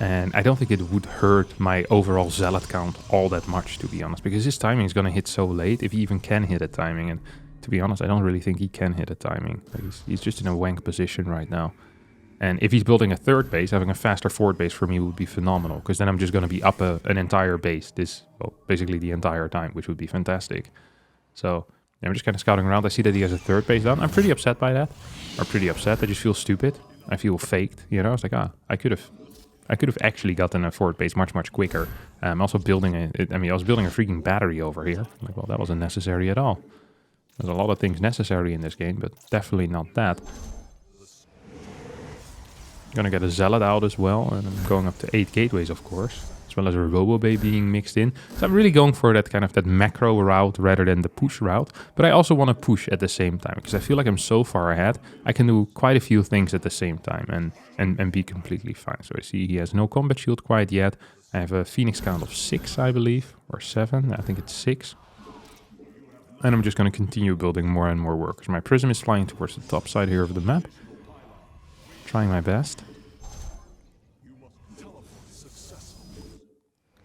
And I don't think it would hurt my overall zealot count all that much, to be honest, because his timing is going to hit so late, if he even can hit a timing. And to be honest, I don't really think he can hit a timing. Like he's just in a wank position right now. And if he's building a third base, having a faster fort base for me would be phenomenal, because then I'm just going to be up an entire base, basically the entire time, which would be fantastic. So I'm just kind of scouting around. I see that he has a third base done. I'm pretty upset by that. Or pretty upset. I just feel stupid. I feel faked, you know? It's like, I could have actually gotten a fort base much quicker. I'm also building I was building a freaking battery over here. Like, well, that wasn't necessary at all. There's a lot of things necessary in this game, but definitely not that. Gonna get a zealot out as well, and I'm going up to 8 gateways, of course, as well as a robo bay being mixed in. So I'm really going for that macro route rather than the push route. But I also want to push at the same time, because I feel like I'm so far ahead. I can do quite a few things at the same time and be completely fine. So I see he has no combat shield quite yet. I have a Phoenix count of 6, I believe, or 7. I think it's 6. And I'm just going to continue building more and more workers. My prism is flying towards the top side here of the map. Trying my best.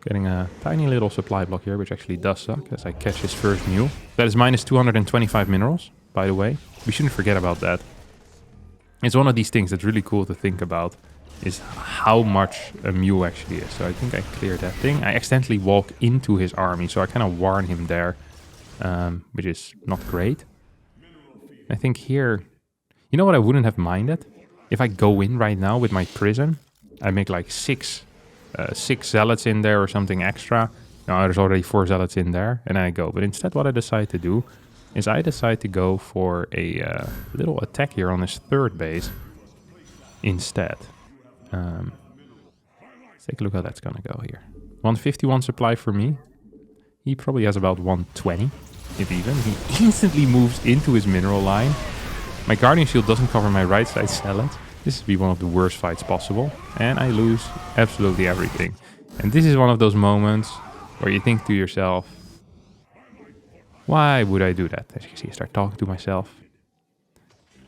Getting a tiny little supply block here, which actually does suck, as I catch his first mule. That is minus 225 minerals, by the way. We shouldn't forget about that. It's one of these things that's really cool to think about, is how much a mule actually is. So I think I cleared that thing. I accidentally walk into his army, so I kind of warn him there, which is not great. I think here, you know what I wouldn't have minded? If I go in right now with my prism, I make like 6 zealots in there or something extra. No, there's already 4 zealots in there, and I go. But instead what I decide to do is I decide to go for a little attack here on his third base instead. Let's take a look how that's gonna go here. 151 supply for me. He probably has about 120, if even. He instantly moves into his mineral line. My Guardian Shield doesn't cover my right side zealots. This would be one of the worst fights possible. And I lose absolutely everything. And this is one of those moments where you think to yourself, why would I do that? As you can see, I start talking to myself.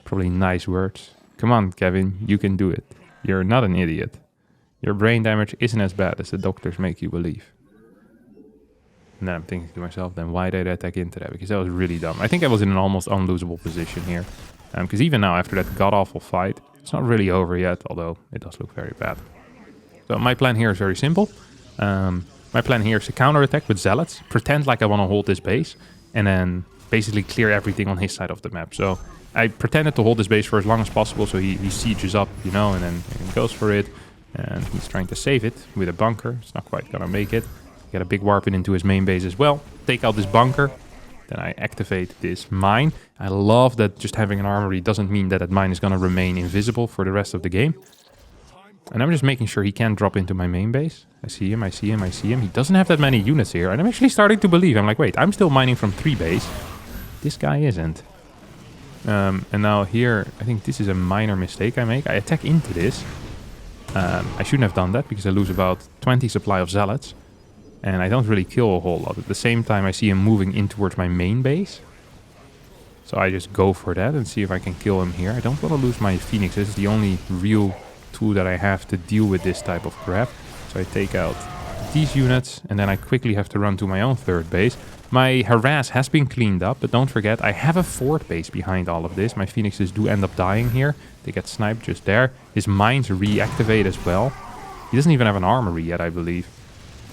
Probably nice words. Come on, Kevin, you can do it. You're not an idiot. Your brain damage isn't as bad as the doctors make you believe. And then I'm thinking to myself, then why did I attack into that? Because that was really dumb. I think I was in an almost unlosable position here. Because even now, after that god-awful fight, it's not really over yet, although it does look very bad. So my plan here is very simple. My plan here is to counterattack with zealots, pretend like I want to hold this base, and then basically clear everything on his side of the map. So I pretended to hold this base for as long as possible, so he sieges up, you know, and then he goes for it. And he's trying to save it with a bunker. It's not quite gonna make it. Get a big warp into his main base as well. Take out this bunker. Then I activate this mine. I love that just having an armory doesn't mean that mine is going to remain invisible for the rest of the game. And I'm just making sure he can't drop into my main base. I see him. He doesn't have that many units here. And I'm actually starting to believe. I'm like, wait, I'm still mining from 3 base. This guy isn't. And now here, I think this is a minor mistake I make. I attack into this. I shouldn't have done that because I lose about 20 supply of zealots. And I don't really kill a whole lot. At the same time, I see him moving in towards my main base. So I just go for that and see if I can kill him here. I don't want to lose my Phoenix. This is the only real tool that I have to deal with this type of crap. So I take out these units, and then I quickly have to run to my own third base. My harass has been cleaned up, but don't forget, I have a fourth base behind all of this. My Phoenixes do end up dying here. They get sniped just there. His mines reactivate as well. He doesn't even have an armory yet, I believe.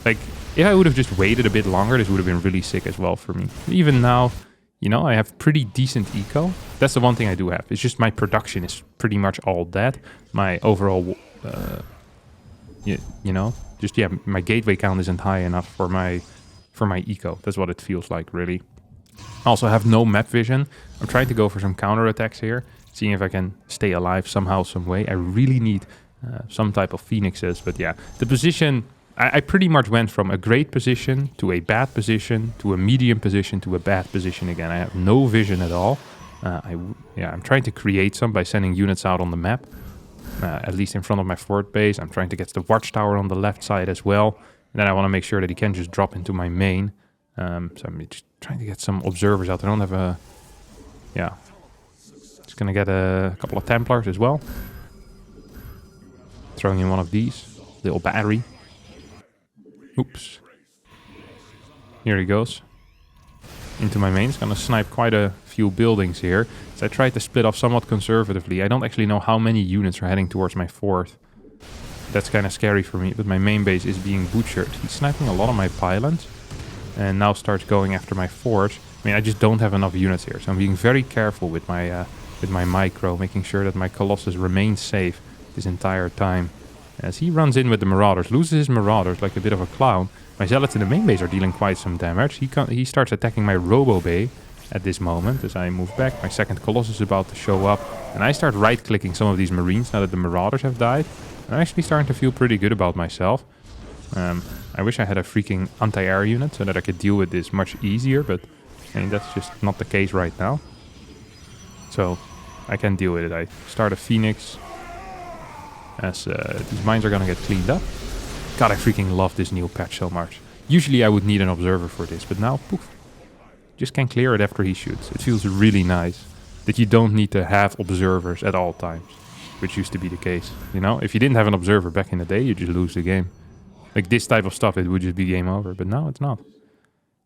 Like, if I would have just waited a bit longer, this would have been really sick as well for me. Even now, you know, I have pretty decent eco. That's the one thing I do have. It's just my production is pretty much all dead. My overall, you know, just, yeah, my gateway count isn't high enough for my eco. That's what it feels like, really. I also have no map vision. I'm trying to go for some counter attacks here, seeing if I can stay alive somehow, some way. I really need some type of phoenixes, but yeah, the position, I pretty much went from a great position to a bad position to a medium position to a bad position again. I have no vision at all. I'm trying to create some by sending units out on the map, at least in front of my fort base. I'm trying to get the watchtower on the left side as well. And then I want to make sure that he can just drop into my main. So I'm just trying to get some observers out. I don't have a... Yeah. Just going to get a couple of Templars as well. Throwing in one of these. Little battery. Oops. Here he goes. Into my main. It's going to snipe quite a few buildings here. So I tried to split off somewhat conservatively. I don't actually know how many units are heading towards my fort. That's kind of scary for me. But my main base is being butchered. He's sniping a lot of my pylons. And now starts going after my fort. I mean, I just don't have enough units here. So I'm being very careful with my micro. Making sure that my Colossus remains safe this entire time. As he runs in with the Marauders, loses his Marauders like a bit of a clown. My Zealots in the main base are dealing quite some damage. He starts attacking my Robo Bay at this moment as I move back. My second Colossus is about to show up. And I start right-clicking some of these Marines now that the Marauders have died. I'm actually starting to feel pretty good about myself. I wish I had a freaking anti-air unit so that I could deal with this much easier, but I mean, that's just not the case right now. So I can deal with it. I start a Phoenix as these mines are gonna get cleaned up. God, I freaking love this new patch so much. Usually I would need an observer for this, but now, poof, just can clear it after he shoots. It feels really nice that you don't need to have observers at all times, which used to be the case. You know, if you didn't have an observer back in the day, you just lose the game. Like this type of stuff, it would just be game over, but now it's not.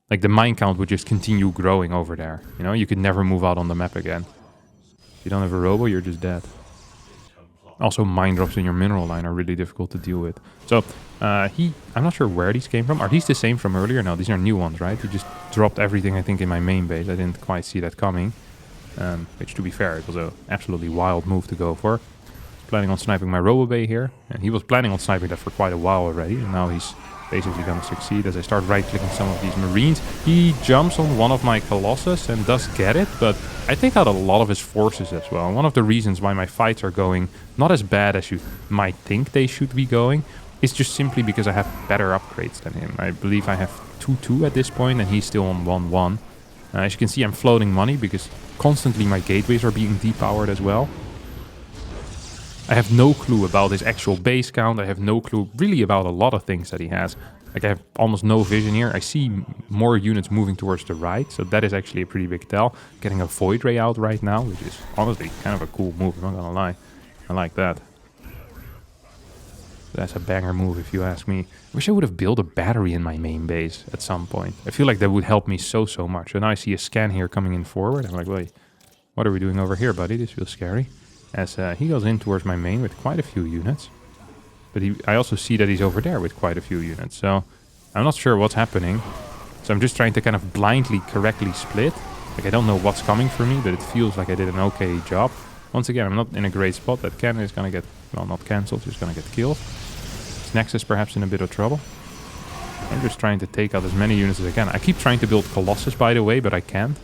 Like the mine count would just continue growing over there. You know, you could never move out on the map again. If you don't have a robo, you're just dead. Also, mine drops in your mineral line are really difficult to deal with. So, I'm not sure where these came from. Are these the same from earlier? No, these are new ones, right? He just dropped everything, I think, in my main base. I didn't quite see that coming. Which, to be fair, it was an absolutely wild move to go for. Planning on sniping my Robo Bay here. And he was planning on sniping that for quite a while already. And now he's basically going to succeed as I start right-clicking some of these Marines. He jumps on one of my Colossus and does get it, but I take out a lot of his forces as well. And one of the reasons why my fights are going not as bad as you might think they should be going is just simply because I have better upgrades than him. I believe I have 2-2 at this point and he's still on 1-1. As you can see, I'm floating money because constantly my gateways are being depowered as well. I have no clue about his actual base count. I have no clue really about a lot of things that he has. Like I have almost no vision here. I see more units moving towards the right. So that is actually a pretty big tell. Getting a Void Ray out right now, which is honestly kind of a cool move. I'm not gonna lie. I like that. That's a banger move if you ask me. I wish I would have built a battery in my main base at some point. I feel like that would help me so much. So now I see a scan here coming in forward. I'm like, wait, what are we doing over here, buddy? This feels scary. As he goes in towards my main with quite a few units. But I also see that he's over there with quite a few units. So I'm not sure what's happening. So I'm just trying to kind of blindly correctly split. Like I don't know what's coming for me, but it feels like I did an okay job. Once again, I'm not in a great spot. That cannon is going to get, well, not cancelled, just going to get killed. This Nexus perhaps in a bit of trouble. I'm just trying to take out as many units as I can. I keep trying to build Colossus, by the way, but I can't.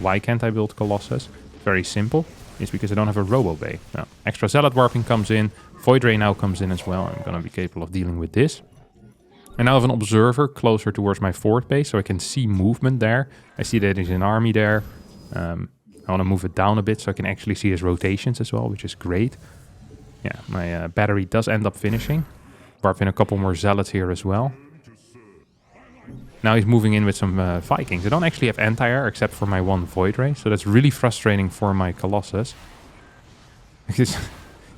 Why can't I build Colossus? Very simple. It's because I don't have a Robo Bay. Now, extra Zealot Warping comes in. Void Ray now comes in as well. I'm going to be capable of dealing with this. I now have an observer closer towards my fort base, so I can see movement there. I see that there's an army there. I want to move it down a bit so I can actually see his rotations as well, which is great. Yeah, my battery does end up finishing. Warp in a couple more Zealots here as well. Now he's moving in with some Vikings. I don't actually have anti-air except for my one Void Ray, so that's really frustrating for my Colossus. This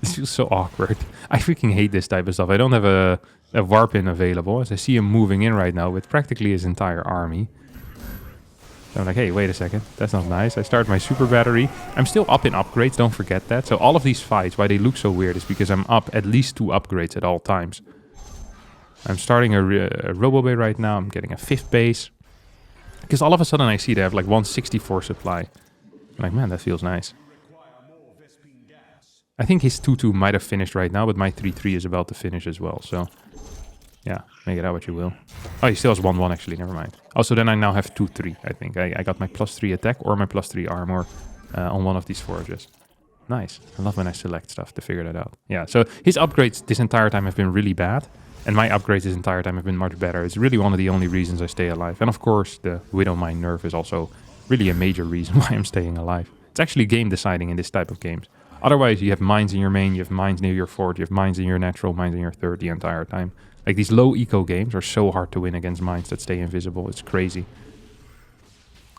feels so awkward. I freaking hate this type of stuff. I don't have a warp in available, as I see him moving in right now with practically his entire army. So I'm like, hey, wait a second. That's not nice. I start my super battery. I'm still up in upgrades, don't forget that. So all of these fights, why they look so weird, is because I'm up at least 2 upgrades at all times. I'm starting a Robo Bay right now. I'm getting a 5th base. Because all of a sudden I see they have like 164 supply. I'm like, man, that feels nice. I think his 2-2 might have finished right now, but my 3-3 is about to finish as well. So, yeah, make it out what you will. Oh, he still has 1-1 actually, never mind. Oh, so then I now have 2-3, I think. I got my +3 attack or my +3 armor on one of these forages. Nice. I love when I select stuff to figure that out. Yeah, so his upgrades this entire time have been really bad. And my upgrades this entire time have been much better. It's really one of the only reasons I stay alive. And of course, the Widowmine nerf is also really a major reason why I'm staying alive. It's actually game deciding in this type of games. Otherwise, you have mines in your main, you have mines near your fort, you have mines in your natural, mines in your third the entire time. Like these low eco games are so hard to win against mines that stay invisible. It's crazy.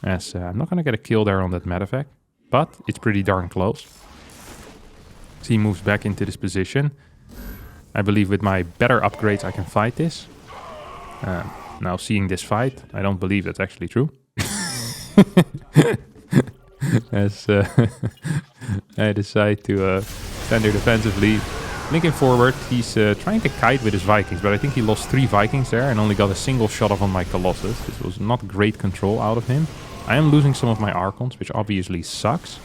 As I'm not going to get a kill there on that medevac, but it's pretty darn close. So he moves back into this position. I believe with my better upgrades I can fight this. Now seeing this fight, I don't believe that's actually true. As I decide to stand there defensively. Linking forward, he's trying to kite with his Vikings, but I think he lost 3 Vikings there and only got a single shot off on my Colossus. This was not great control out of him. I am losing some of my Archons, which obviously sucks.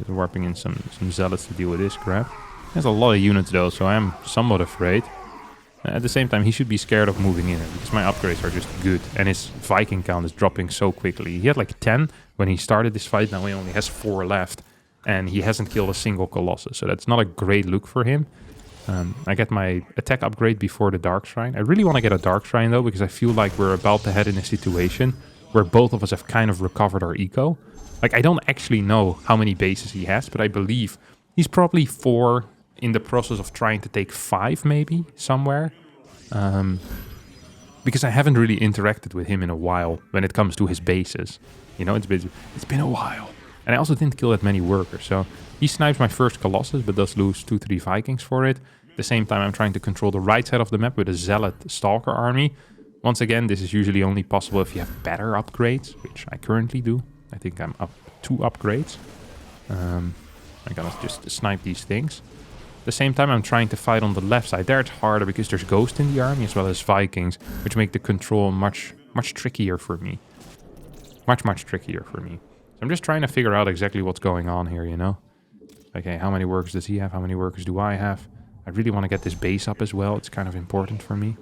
Warping in some Zealots to deal with this crap. There's a lot of units though, so I am somewhat afraid. At the same time, he should be scared of moving in because my upgrades are just good. And his Viking count is dropping so quickly. He had like 10 when he started this fight. Now he only has 4 left. And he hasn't killed a single Colossus. So that's not a great look for him. I get my attack upgrade before the Dark Shrine. I really want to get a Dark Shrine though, because I feel like we're about to head in a situation where both of us have kind of recovered our eco. Like, I don't actually know how many bases he has, but I believe he's probably 4 in the process of trying to take 5 maybe somewhere. Because I haven't really interacted with him in a while when it comes to his bases. You know, it's been a while. And I also didn't kill that many workers. So he snipes my first Colossus, but does lose 2-3 Vikings for it. At the same time, I'm trying to control the right side of the map with a Zealot Stalker army. Once again, this is usually only possible if you have better upgrades, which I currently do. I think I'm up 2 upgrades. I'm gonna just snipe these things. At the same time, I'm trying to fight on the left side. There it's harder because there's Ghost in the army as well as Vikings, which make the control much trickier for me. Much trickier for me. So I'm just trying to figure out exactly what's going on here, you know? Okay, how many workers does he have? How many workers do I have? I really want to get this base up as well. It's kind of important for me.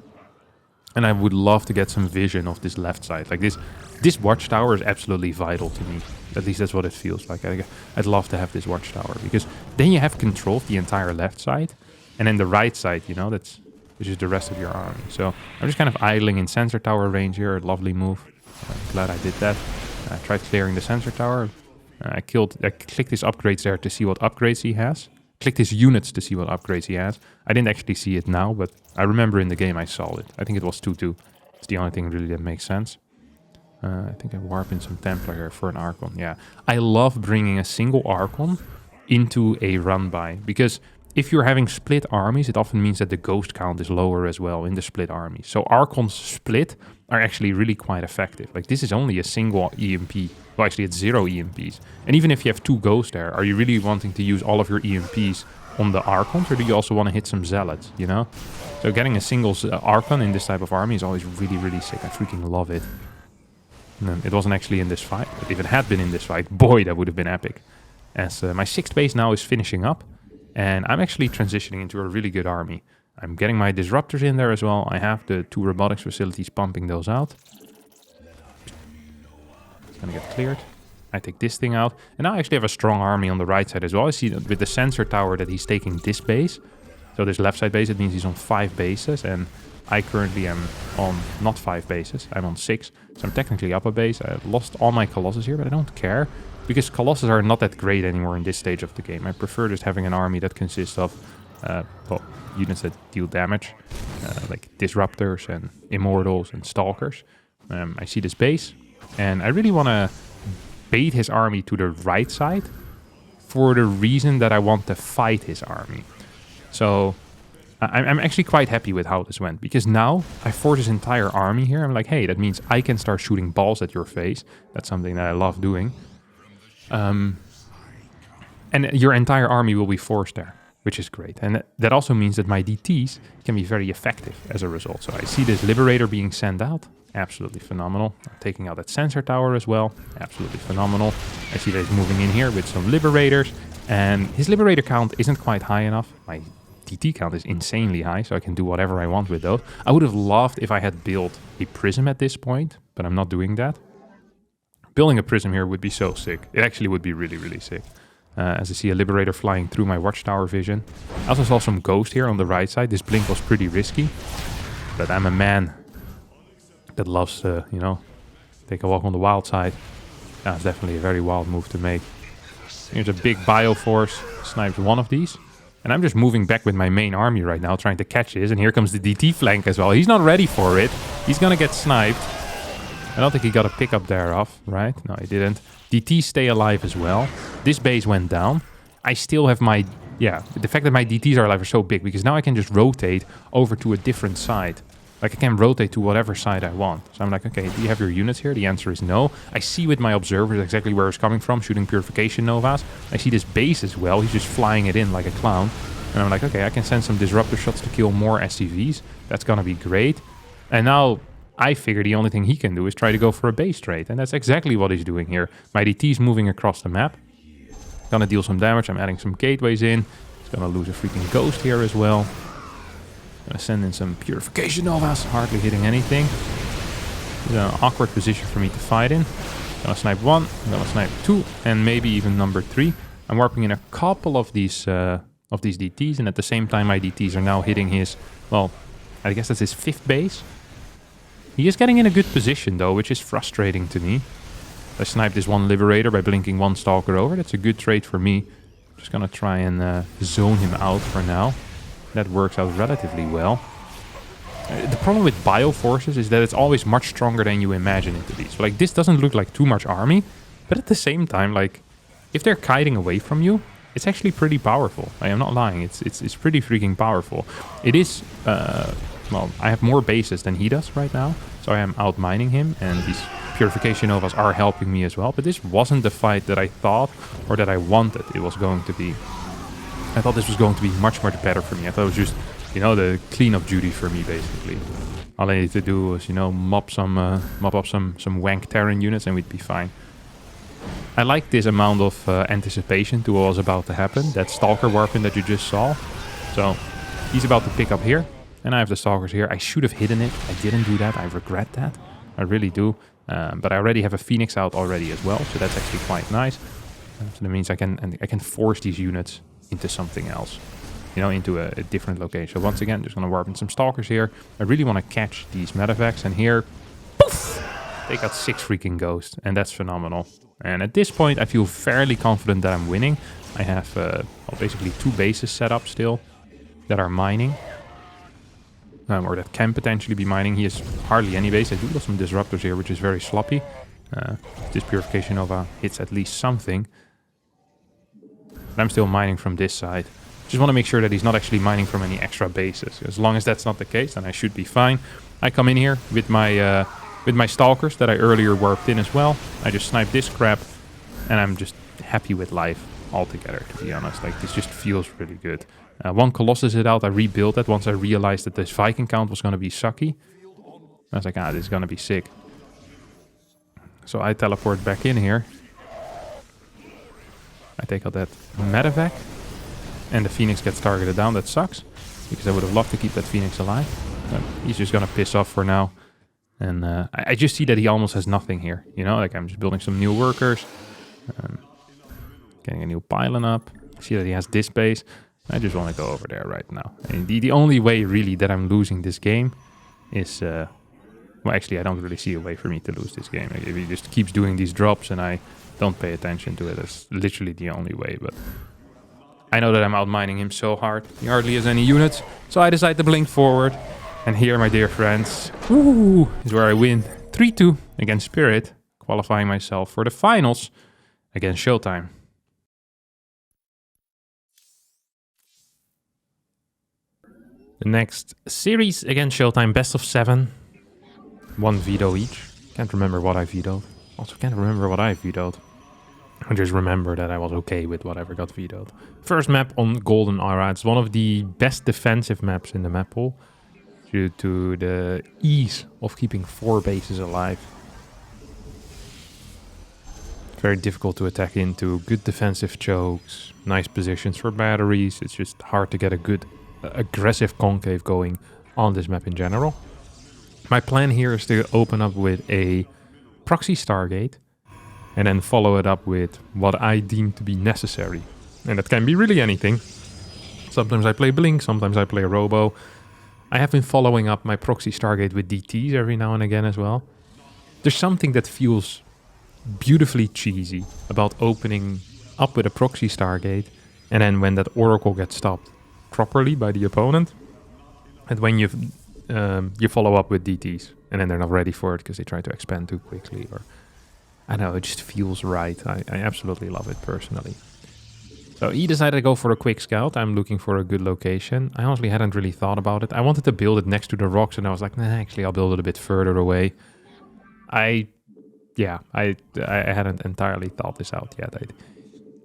And I would love to get some vision of this left side. Like this watchtower is absolutely vital to me. At least that's what it feels like. I'd love to have this watchtower because then you have control of the entire left side. And then the right side, you know, which is the rest of your army. So I'm just kind of idling in sensor tower range here. Lovely move. I'm glad I did that. I tried clearing the sensor tower. I clicked his upgrades there to see what upgrades he has. Clicked his units to see what upgrades he has. I didn't actually see it now, but I remember in the game I saw it. I think it was 2-2. It's the only thing really that makes sense. I think I warp in some Templar here for an Archon. Yeah, I love bringing a single Archon into a run-by. Because if you're having split armies, it often means that the ghost count is lower as well in the split army. So Archons split are actually really quite effective. Like, this is only a single EMP. Well, actually, it's 0 EMPs. And even if you have 2 ghosts there, are you really wanting to use all of your EMPs on the Archons? Or do you also want to hit some Zealots, you know? So getting a single Archon in this type of army is always really sick. I freaking love it. It wasn't actually in this fight. But if it had been in this fight, boy, that would have been epic. As my 6th base now is finishing up. And I'm actually transitioning into a really good army. I'm getting my disruptors in there as well. I have the 2 robotics facilities pumping those out. It's gonna get cleared. I take this thing out. And now I actually have a strong army on the right side as well. I see that with the sensor tower that he's taking this base. So this left side base, it means he's on 5 bases. And I currently am on not 5 bases. I'm on 6. So I'm technically up a base. I lost all my Colossus here, but I don't care. Because Colossus are not that great anymore in this stage of the game. I prefer just having an army that consists of well, units that deal damage, like Disruptors and Immortals and Stalkers. I see this base, and I really want to bait his army to the right side for the reason that I want to fight his army. So I'm actually quite happy with how this went, because now I force his entire army here. I'm like, hey, that means I can start shooting balls at your face. That's something that I love doing. And your entire army will be forced there. which is great. And that also means that my DTs can be very effective as a result. So I see this Liberator being sent out. Absolutely phenomenal. I'm taking out that sensor tower as well. Absolutely phenomenal. I see that he's moving in here with some Liberators. And his Liberator count isn't quite high enough. My DT count is insanely high, so I can do whatever I want with those. I would have loved if I had built a Prism at this point, but I'm not doing that. Building a Prism here would be so sick. It actually would be really, really sick. As I see a Liberator flying through my Watchtower vision. I also saw some Ghost here on the right side. This blink was pretty risky, but I'm a man that loves to, you know, take a walk on the wild side. That's definitely a very wild move to make. Here's a big Bioforce, snipes one of these. And I'm just moving back with my main army right now, trying to catch this. And here comes the DT flank as well. He's not ready for it. He's gonna get sniped. I don't think he got a pickup there off, right? No, he didn't. DTs stay alive as well. This base went down. I still have my... Yeah, the fact that my DTs are alive are so big, because now I can just rotate over to a different side. Like, I can rotate to whatever side I want. So I'm like, okay, do you have your units here? The answer is no. I see with my observers exactly where it's coming from, shooting Purification Novas. I see this base as well. He's just flying it in like a clown. And I'm like, okay, I can send some Disruptor shots to kill more SCVs. That's gonna be great. And now I figure the only thing he can do is try to go for a base trade. And that's exactly what he's doing here. My DT's moving across the map. Gonna deal some damage. I'm adding some gateways in. He's gonna lose a freaking Ghost here as well. Gonna send in some Purification Novas, hardly hitting anything. It's an awkward position for me to fight in. Gonna snipe one, gonna snipe two, and maybe even number three. I'm warping in a couple of these DTs, and at the same time my DTs are now hitting his, well, I guess that's his fifth base. He is getting in a good position though, which is frustrating to me. I sniped this one Liberator by blinking one Stalker over. That's a good trade for me. Just gonna try and zone him out for now. That works out relatively well. The problem with Bioforces is that it's always much stronger than you imagine it to be. So like, this doesn't look like too much army, but at the same time, like, if they're kiting away from you, it's actually pretty powerful. I am not lying. It's pretty freaking powerful. It is, well, I have more bases than he does right now, so I am outmining him, and these Purification Novas are helping me as well. But this wasn't the fight that I thought or that I wanted it was going to be. I thought this was going to be much, much better for me. I thought it was just, you know, the cleanup duty for me, basically. All I needed to do was, you know, mop up some wank Terran units and we'd be fine. I like this amount of anticipation to what was about to happen. That Stalker warping that you just saw. So, he's about to pick up here. And I have the Stalkers here. I should have hidden it. I didn't do that. I regret that. I really do. But I already have a Phoenix out already as well. So that's actually quite nice. So that means I can force these units into something else, you know, into a different location. So once again, just gonna warp in some Stalkers here. I really want to catch these medevacs, and here, poof, they got 6 freaking Ghosts, and that's phenomenal. And at this point, I feel fairly confident that I'm winning. I have well, basically 2 bases set up still that are mining, or that can potentially be mining. He has hardly any base. I do got some Disruptors here, which is very sloppy. This Purification Nova hits at least something. But I'm still mining from this side. Just want to make sure that he's not actually mining from any extra bases. As long as that's not the case, then I should be fine. I come in here with my Stalkers that I earlier warped in as well. I just snipe this crap, and I'm just happy with life altogether, to be honest. Like, this just feels really good. One Colossus hit out. I rebuilt that once I realized that this Viking count was going to be sucky. I was like, this is going to be sick. So I teleport back in here. I take out that medevac, and the Phoenix gets targeted down. That sucks, because I would have loved to keep that Phoenix alive. But he's just gonna piss off for now. And I just see that he almost has nothing here. You know, like, I'm just building some new workers, getting a new pylon up. See that he has this base. I just want to go over there right now. And the only way really that I'm losing this game is, well, actually, I don't really see a way for me to lose this game. Like, if he just keeps doing these drops and I don't pay attention to it, that's literally the only way. But I know that I'm outmining him so hard. He hardly has any units, so I decide to blink forward. And here, my dear friends, woo, is where I win 3-2 against Spirit, qualifying myself for the finals against Showtime. The next series against Showtime, best of 7. 1 veto each. Can't remember what I vetoed. Also can't remember what I vetoed. I just remember that I was okay with whatever got vetoed. First map on Golden Aura. It's one of the best defensive maps in the map pool due to the ease of keeping 4 bases alive. Very difficult to attack into, good defensive chokes, nice positions for batteries. It's just hard to get a good aggressive concave going on this map in general. My plan here is to open up with a proxy Stargate and then follow it up with what I deem to be necessary. And that can be really anything. Sometimes I play Blink, sometimes I play Robo. I have been following up my proxy Stargate with DTs every now and again as well. There's something that feels beautifully cheesy about opening up with a proxy Stargate, and then when that Oracle gets stopped properly by the opponent, and when you follow up with DTs, and then they're not ready for it because they try to expand too quickly, or I don't know, it just feels right. I absolutely love it personally. So he decided to go for a quick scout. I'm looking for a good location. I honestly hadn't really thought about it. I wanted to build it next to the rocks, and I was like, nah, actually I'll build it a bit further away. I hadn't entirely thought this out yet.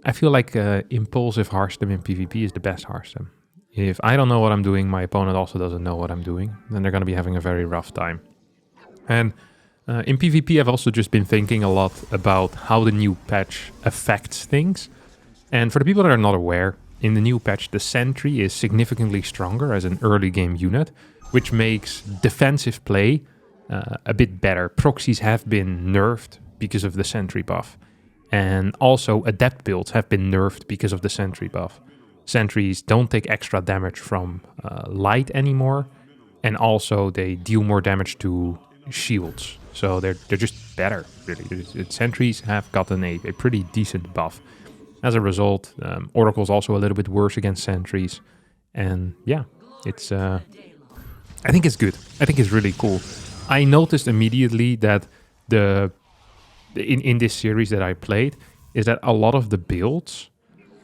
I feel like impulsive Harstem in PvP is the best Harstem. If I don't know what I'm doing, my opponent also doesn't know what I'm doing, then they're going to be having a very rough time. And in PvP, I've also just been thinking a lot about how the new patch affects things. And for the people that are not aware, in the new patch, the Sentry is significantly stronger as an early game unit, which makes defensive play a bit better. Proxies have been nerfed because of the Sentry buff. And also Adept builds have been nerfed because of the Sentry buff. Sentries don't take extra damage from light anymore. And also they deal more damage to shields. So they're just better, really. Sentries have gotten a pretty decent buff. As a result, Oracle's also a little bit worse against Sentries. And yeah, it's I think it's good. I think it's really cool. I noticed immediately that in this series that I played is that a lot of the builds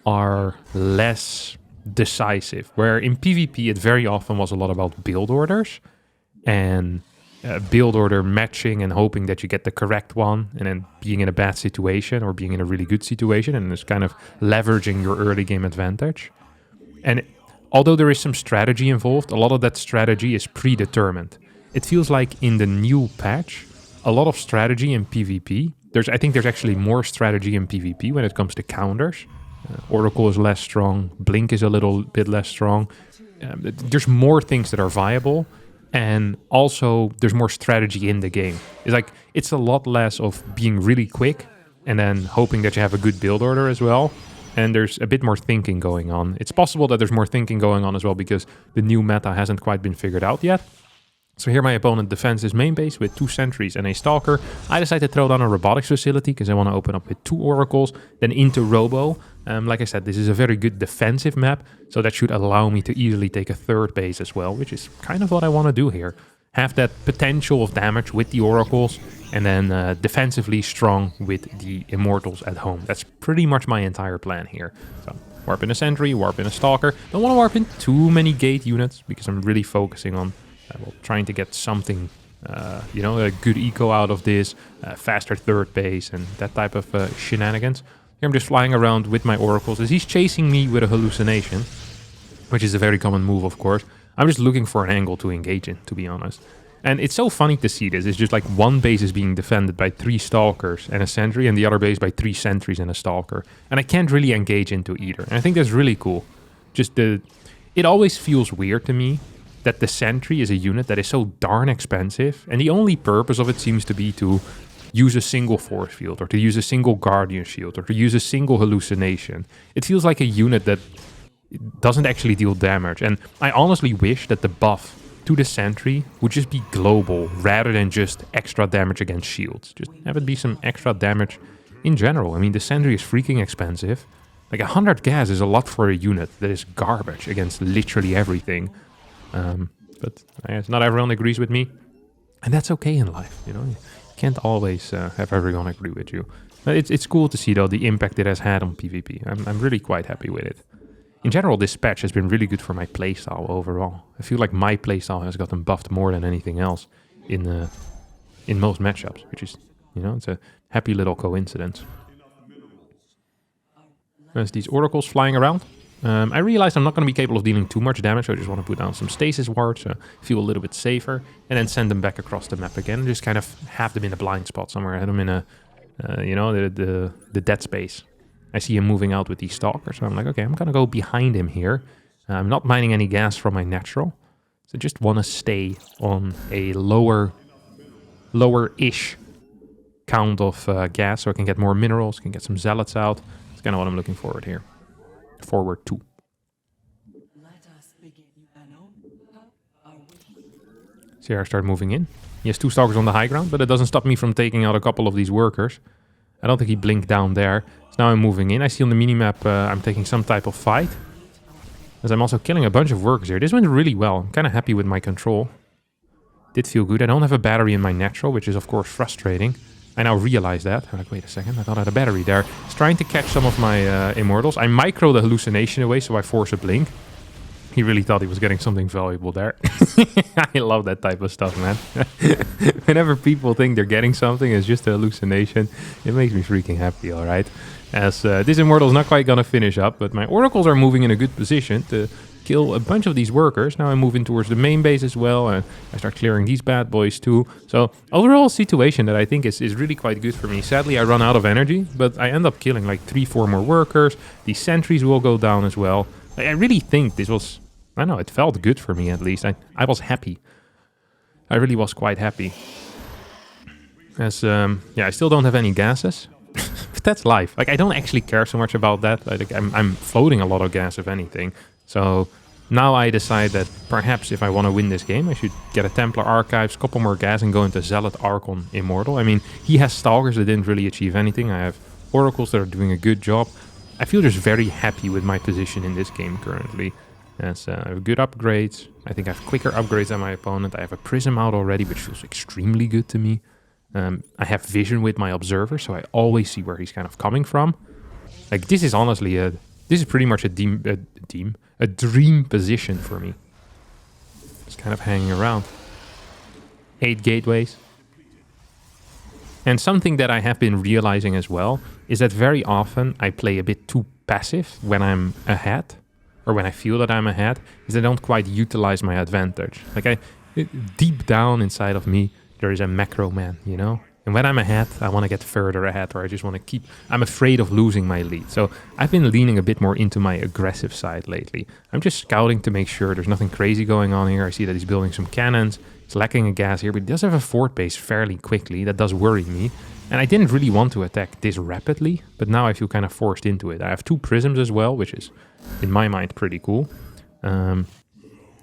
are less decisive. Where in PvP it very often was a lot about build orders and build order matching and hoping that you get the correct one, and then being in a bad situation or being in a really good situation, and it's kind of leveraging your early game advantage. And although there is some strategy involved, a lot of that strategy is predetermined. It feels like in the new patch, a lot of strategy in PvP. I think there's actually more strategy in PvP when it comes to counters. Oracle is less strong. Blink is a little bit less strong. There's more things that are viable. And also, there's more strategy in the game. It's a lot less of being really quick and then hoping that you have a good build order as well. And there's a bit more thinking going on. It's possible that there's more thinking going on as well because the new meta hasn't quite been figured out yet. So here my opponent defends his main base with 2 Sentries and a Stalker. I decided to throw down a Robotics facility because I want to open up with 2 Oracles, then into Robo. Like I said, this is a very good defensive map, so that should allow me to easily take a 3rd base as well, which is kind of what I want to do here. Have that potential of damage with the Oracles, and then defensively strong with the Immortals at home. That's pretty much my entire plan here. So warp in a Sentry, warp in a Stalker. Don't want to warp in too many gate units because I'm really focusing on trying to get something, a good eco out of this, faster 3rd base and that type of shenanigans. Here I'm just flying around with my Oracles as he's chasing me with a hallucination, which is a very common move, of course. I'm just looking for an angle to engage in, to be honest. And it's so funny to see this. It's just like one base is being defended by 3 Stalkers and a Sentry, and the other base by 3 Sentries and a Stalker. And I can't really engage into either. And I think that's really cool. It always feels weird to me that the Sentry is a unit that is so darn expensive, and the only purpose of it seems to be to use a single force field, or to use a single Guardian Shield, or to use a single hallucination. It feels like a unit that doesn't actually deal damage, and I honestly wish that the buff to the Sentry would just be global, rather than just extra damage against shields. Just have it be some extra damage in general. I mean, the Sentry is freaking expensive. Like 100 gas is a lot for a unit that is garbage against literally everything. But I guess not everyone agrees with me, and that's okay in life, you know. You can't always have everyone agree with you. But it's cool to see, though, the impact it has had on PvP. I'm really quite happy with it. In general, this patch has been really good for my playstyle overall. I feel like my playstyle has gotten buffed more than anything else in most matchups, which is, it's a happy little coincidence. There's these oracles flying around. I realized I'm not going to be capable of dealing too much damage, so I just want to put down some stasis wards, so feel a little bit safer, and then send them back across the map again, and just kind of have them in a blind spot somewhere. I had them in a, you know, the dead space. I see him moving out with these stalkers, so I'm like, okay, I'm going to go behind him here. I'm not mining any gas from my natural, so just want to stay on a lower-ish count of gas, so I can get more minerals, can get some zealots out. That's kind of what I'm looking forward to. See here I start moving in. He has 2 stalkers on the high ground, but it doesn't stop me from taking out a couple of these workers. I don't think he blinked down there. So now I'm moving in. I see on the minimap I'm taking some type of fight. As I'm also killing a bunch of workers here. This went really well. I'm kind of happy with my control. Did feel good. I don't have a battery in my natural, which is of course frustrating. I now realize that. I'm like, wait a second, I thought I had a battery there. It's trying to catch some of my immortals. I micro the hallucination away, so I force a blink. He really thought he was getting something valuable there. I love that type of stuff, man. Whenever people think they're getting something, it's just a hallucination. It makes me freaking happy, all right? As this immortal is not quite going to finish up, but my oracles are moving in a good position to kill a bunch of these workers. Now I'm moving towards the main base as well, and I start clearing these bad boys too. So overall situation that I think is really quite good for me. Sadly, I run out of energy, but I end up killing like 3-4 more workers. These sentries will go down as well. I really think this was, I don't know, it felt good for me at least. I was happy. I really was quite happy. As, yeah, I still don't have any gases. But that's life. Like, I don't actually care so much about that. Like, I'm floating a lot of gas, if anything. So now I decide that perhaps if I want to win this game, I should get a Templar Archives, couple more gas, and go into Zealot Archon Immortal. I mean, he has Stalkers that didn't really achieve anything. I have Oracles that are doing a good job. I feel just very happy with my position in this game currently. As I have good upgrades. I think I have quicker upgrades than my opponent. I have a Prism out already, which feels extremely good to me. I have vision with my Observer, so I always see where he's kind of coming from. Like, this is honestly this is pretty much a dream position for me. Just kind of hanging around. 8 gateways. And something that I have been realizing as well is that very often I play a bit too passive when I'm ahead, or when I feel that I'm ahead, is I don't quite utilize my advantage. Like, deep down inside of me, there is a macro man, you know? And when I'm ahead, I want to get further ahead, or I just want to keep... I'm afraid of losing my lead. So I've been leaning a bit more into my aggressive side lately. I'm just scouting to make sure there's nothing crazy going on here. I see that he's building some cannons. He's lacking a gas here, but he does have a fort base fairly quickly. That does worry me. And I didn't really want to attack this rapidly, but now I feel kind of forced into it. I have 2 prisms as well, which is, in my mind, pretty cool. And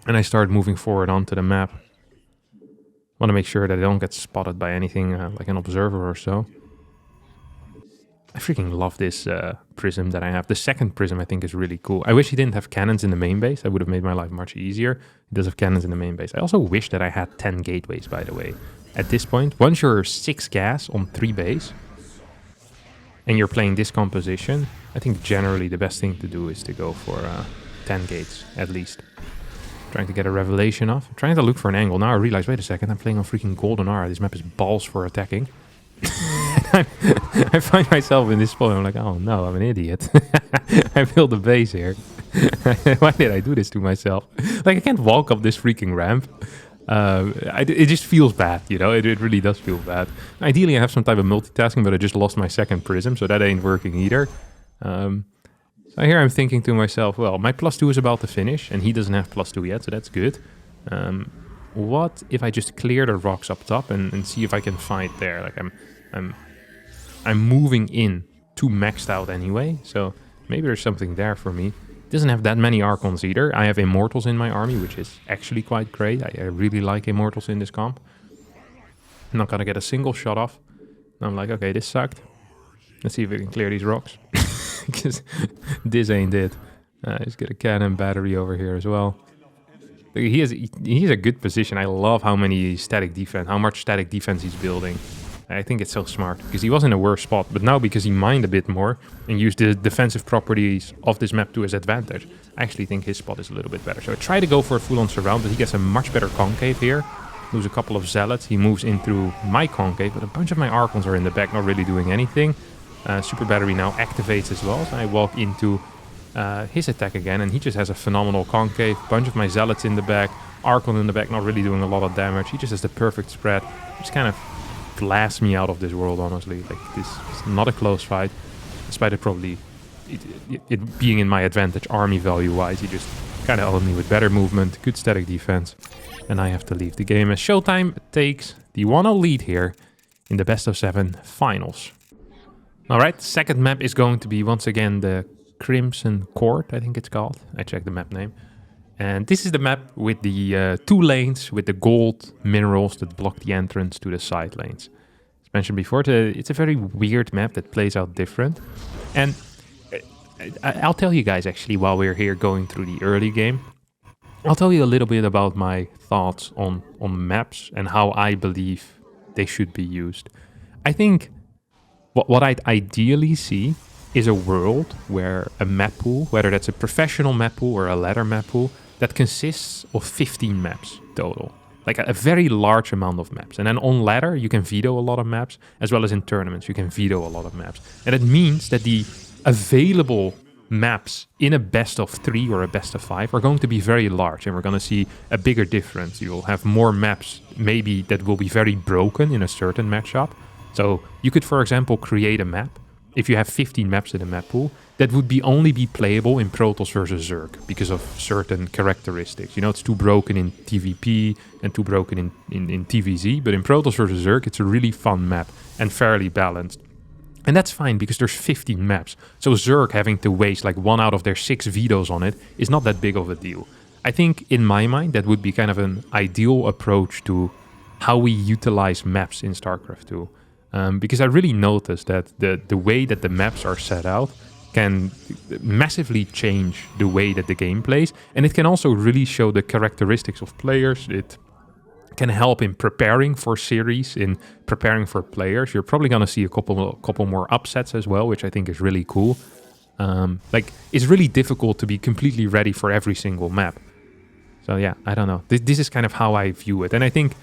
I start moving forward onto the map. Want to make sure that I don't get spotted by anything like an observer or so. I freaking love this prism that I have. The second prism I think is really cool. I wish he didn't have cannons in the main base. That would have made my life much easier. He does have cannons in the main base. I also wish that I had 10 gateways, by the way. At this point, once you're 6 gas on 3 base, and you're playing this composition, I think generally the best thing to do is to go for 10 gates, at least. Trying to get a revelation off. I'm trying to look for an angle. Now I realize, wait a second, I'm playing on freaking Golden Aura. This map is balls for attacking. I find myself in this spot and I'm like, oh no, I'm an idiot. I built a base here. Why did I do this to myself? Like, I can't walk up this freaking ramp. It just feels bad, you know? It really does feel bad. Ideally, I have some type of multitasking, but I just lost my second prism, so that ain't working either. So here I'm thinking to myself, well, my +2 is about to finish, and he doesn't have +2 yet, so that's good. What if I just clear the rocks up top and see if I can fight there? Like, I'm moving in too maxed out anyway, so maybe there's something there for me. Doesn't have that many Archons either. I have Immortals in my army, which is actually quite great. I really like Immortals in this comp. I'm not gonna get a single shot off. I'm like, okay, this sucked. Let's see if we can clear these rocks. Because this ain't it. Just get a cannon battery over here as well. He's a good position. I love how much static defense he's building. I think it's so smart, because he was in a worse spot, but now because he mined a bit more and used the defensive properties of this map to his advantage, I actually think his spot is a little bit better. So I try to go for a full-on surround, but he gets a much better concave here. Lose a couple of zealots. He moves in through my concave, but a bunch of my Archons are in the back, not really doing anything. Super Battery now activates as well. So I walk into his attack again, and he just has a phenomenal concave. Bunch of my Zealots in the back. Archon in the back, not really doing a lot of damage. He just has the perfect spread. Just kind of blasts me out of this world, honestly. Like, this is not a close fight. Despite it probably it being in my advantage army value-wise. He just kind of held me with better movement, good static defense. And I have to leave the game as Showtime takes the 1-0 lead here in the best of 7 finals. Alright, second map is going to be once again the Crimson Court, I think it's called. I checked the map name. And this is the map with the 2 lanes with the gold minerals that block the entrance to the side lanes. As mentioned before, it's a very weird map that plays out different. And I'll tell you guys actually while we're here going through the early game. I'll tell you a little bit about my thoughts on maps and how I believe they should be used. I think what I'd ideally see is a world where a map pool, whether that's a professional map pool or a ladder map pool, that consists of 15 maps total. Like a very large amount of maps. And then on ladder, you can veto a lot of maps, as well as in tournaments, you can veto a lot of maps. And it means that the available maps in a best of 3 or a best of 5 are going to be very large, and we're going to see a bigger difference. You'll have more maps maybe that will be very broken in a certain matchup. So you could, for example, create a map. If you have 15 maps in a map pool, that would only be playable in Protoss versus Zerg because of certain characteristics. You know, it's too broken in TVP and too broken in TVZ, but in Protoss versus Zerg, it's a really fun map and fairly balanced. And that's fine because there's 15 maps. So Zerg having to waste like 1 out of their 6 vetoes on it is not that big of a deal. I think in my mind that would be kind of an ideal approach to how we utilize maps in StarCraft 2. Because I really noticed that the way that the maps are set out can massively change the way that the game plays. And it can also really show the characteristics of players. It can help in preparing for series, in preparing for players. You're probably going to see a couple more upsets as well, which I think is really cool. Like, it's really difficult to be completely ready for every single map. So yeah, I don't know. This is kind of how I view it. And I think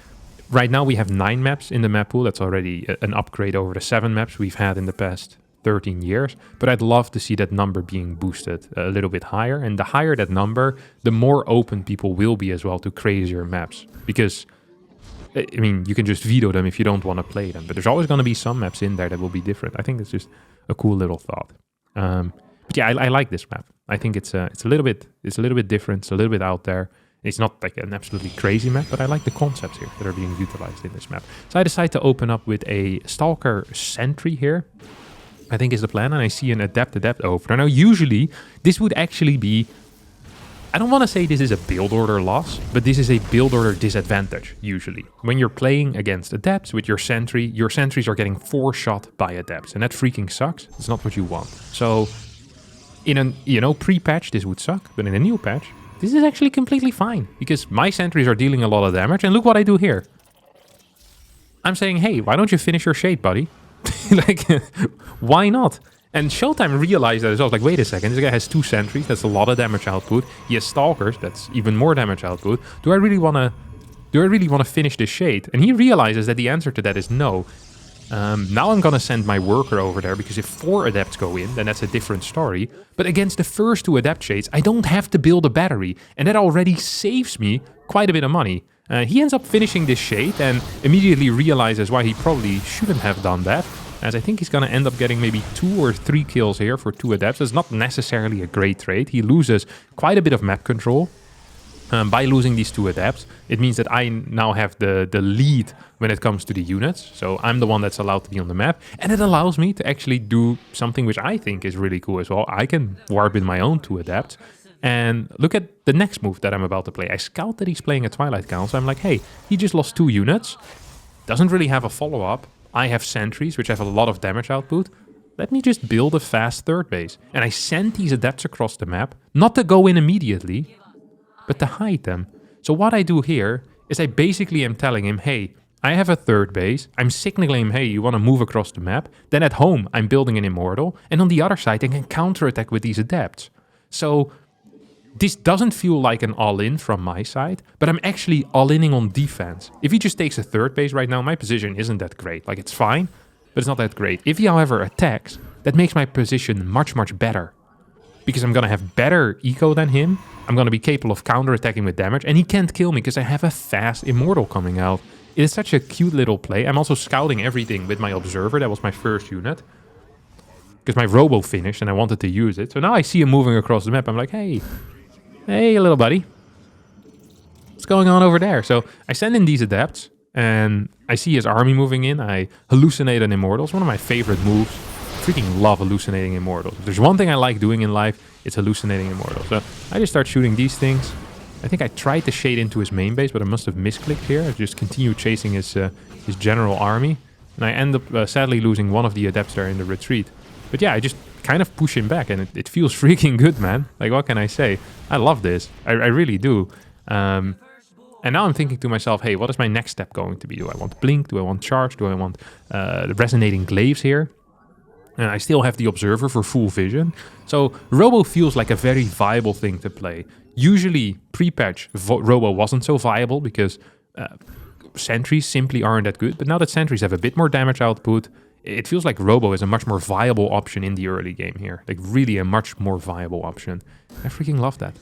right now we have 9 maps in the map pool. That's already an upgrade over the 7 maps we've had in the past 13 years. But I'd love to see that number being boosted a little bit higher. And the higher that number, the more open people will be as well to crazier maps. Because, I mean, you can just veto them if you don't want to play them. But there's always going to be some maps in there that will be different. I think it's just a cool little thought. But yeah, I like this map. I think it's a little bit different. It's a little bit out there. It's not like an absolutely crazy map, but I like the concepts here that are being utilized in this map. So I decided to open up with a Stalker Sentry here, I think is the plan, and I see an Adept over. Now usually this would actually be, I don't want to say this is a build order loss, but this is a build order disadvantage usually. When you're playing against Adepts with your sentries are getting 4-shot by Adepts, and that freaking sucks. It's not what you want. So in a pre-patch this would suck, but in a new patch, this is actually completely fine, because my sentries are dealing a lot of damage, and look what I do here. I'm saying, hey, why don't you finish your shade, buddy? Like, why not? And Showtime realized that as well. Like, wait a second, this guy has 2 sentries, that's a lot of damage output. He has Stalkers, that's even more damage output. Do I really want to finish this shade? And he realizes that the answer to that is no. Now I'm going to send my worker over there, because if 4 Adepts go in, then that's a different story. But against the first 2 Adept shades, I don't have to build a battery. And that already saves me quite a bit of money. He ends up finishing this shade and immediately realizes why he probably shouldn't have done that. As I think he's going to end up getting maybe 2 or 3 kills here for 2 Adepts. That's not necessarily a great trade. He loses quite a bit of map control. By losing these 2 Adepts, it means that I now have the lead when it comes to the units. So I'm the one that's allowed to be on the map. And it allows me to actually do something which I think is really cool as well. I can warp in my own 2 Adepts. And look at the next move that I'm about to play. I scout that he's playing a Twilight Council. I'm like, hey, he just lost 2 units. Doesn't really have a follow-up. I have sentries, which have a lot of damage output. Let me just build a fast third base. And I send these Adepts across the map, not to go in immediately, but to hide them. So what I do here is I basically am telling him, hey, I have a third base. I'm signaling him, hey, you want to move across the map? Then at home, I'm building an Immortal. And on the other side, I can counterattack with these Adepts. So this doesn't feel like an all-in from my side, but I'm actually all-inning on defense. If he just takes a third base right now, my position isn't that great. Like, it's fine, but it's not that great. If he, however, attacks, that makes my position much, much better. Because I'm going to have better eco than him. I'm going to be capable of counter-attacking with damage. And he can't kill me because I have a fast Immortal coming out. It is such a cute little play. I'm also scouting everything with my Observer. That was my first unit. Because my Robo finished and I wanted to use it. So now I see him moving across the map. I'm like, hey, little buddy. What's going on over there? So I send in these Adepts. And I see his army moving in. I hallucinate an Immortal. It's one of my favorite moves. Freaking love hallucinating Immortals. If there's one thing I like doing in life, it's hallucinating Immortals. So I just start shooting these things. I think I tried to shade into his main base, but I must have misclicked here. I just continue chasing his general army. And I end up sadly losing one of the Adepts there in the retreat. But yeah, I just kind of push him back, and it feels freaking good, man. Like, what can I say? I love this. I really do. And now I'm thinking to myself, hey, what is my next step going to be? Do I want Blink? Do I want Charge? Do I want the Resonating Glaives here? And I still have the Observer for full vision. So Robo feels like a very viable thing to play. Usually, pre-patch, Robo wasn't so viable because sentries simply aren't that good. But now that sentries have a bit more damage output, it feels like Robo is a much more viable option in the early game here. Like, really a much more viable option. I freaking love that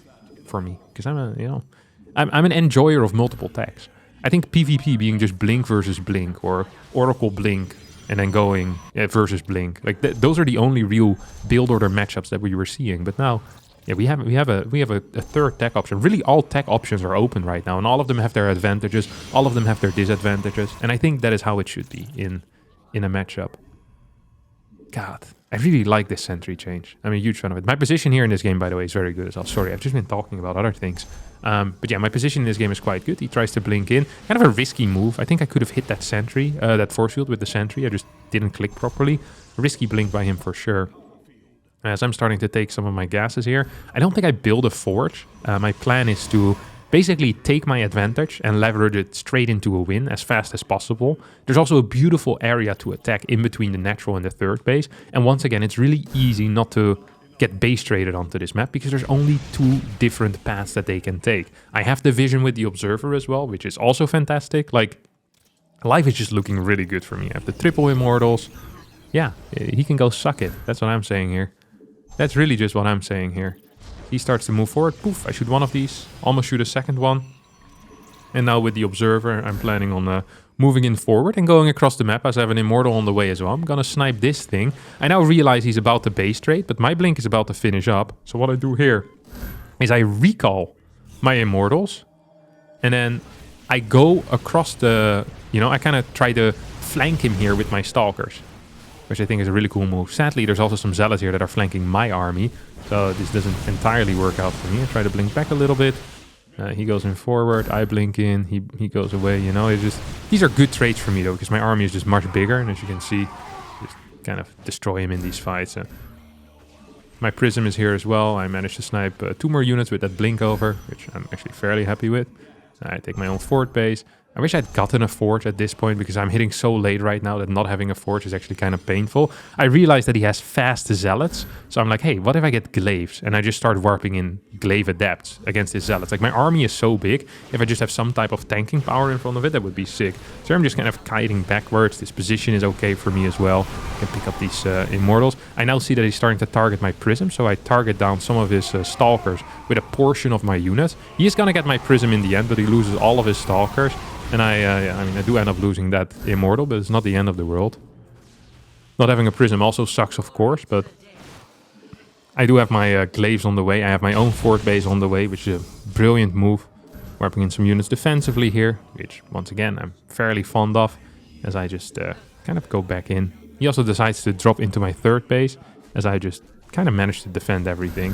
for me. Because I'm an enjoyer of multiple techs. I think PvP being just Blink versus Blink, or Oracle Blink and then going versus Blink, like those are the only real build order matchups that we were seeing. But now, yeah, we have a third tech option. Really, all tech options are open right now, and all of them have their advantages. All of them have their disadvantages, and I think that is how it should be in a matchup. God, I really like this sentry change. I'm a huge fan of it. My position here in this game, by the way, is very good as well. Sorry, I've just been talking about other things. But yeah, my position in this game is quite good. He tries to blink in. Kind of a risky move. I think I could have hit that sentry, that force field with the sentry. I just didn't click properly. A risky blink by him for sure. As I'm starting to take some of my gases here. I don't think I build a forge. My plan is to basically take my advantage and leverage it straight into a win as fast as possible. There's also a beautiful area to attack in between the natural and the third base. And once again, it's really easy not to get base traded onto this map because there's only two different paths that they can take. I have the vision with the Observer as well, which is also fantastic. Like, life is just looking really good for me. I have the triple Immortals. Yeah, he can go suck it. That's what I'm saying here. That's really just what I'm saying here. He starts to move forward. Poof, I shoot one of these. Almost shoot a second one. And now with the Observer, I'm planning on moving in forward and going across the map as I have an Immortal on the way as well. I'm gonna snipe this thing. I now realize he's about to base trade, but my blink is about to finish up. So what I do here is I recall my Immortals. And then I go across the... I kind of try to flank him here with my Stalkers, which I think is a really cool move. Sadly, there's also some Zealots here that are flanking my army. So this doesn't entirely work out for me. I try to blink back a little bit. He goes in forward. I blink in. He goes away. It's just... These are good trades for me, though, because my army is just much bigger. And as you can see, just kind of destroy him in these fights. My Prism is here as well. I managed to snipe 2 more units with that blink over, which I'm actually fairly happy with. I take my own fort base. I wish I'd gotten a forge at this point because I'm hitting so late right now that not having a forge is actually kind of painful. I realized that he has fast Zealots. So I'm like, hey, what if I get Glaives? And I just start warping in Glaive Adepts against his Zealots. Like, my army is so big. If I just have some type of tanking power in front of it, that would be sick. So I'm just kind of kiting backwards. This position is okay for me as well. I can pick up these Immortals. I now see that he's starting to target my Prism. So I target down some of his Stalkers with a portion of my unit. He is going to get my Prism in the end, but he loses all of his Stalkers. And I do end up losing that Immortal, but it's not the end of the world. Not having a Prism also sucks, of course, but I do have my Glaives on the way. I have my own fort base on the way, which is a brilliant move. Warping in some units defensively here, which, once again, I'm fairly fond of, as I just kind of go back in. He also decides to drop into my third base, as I just kind of manage to defend everything.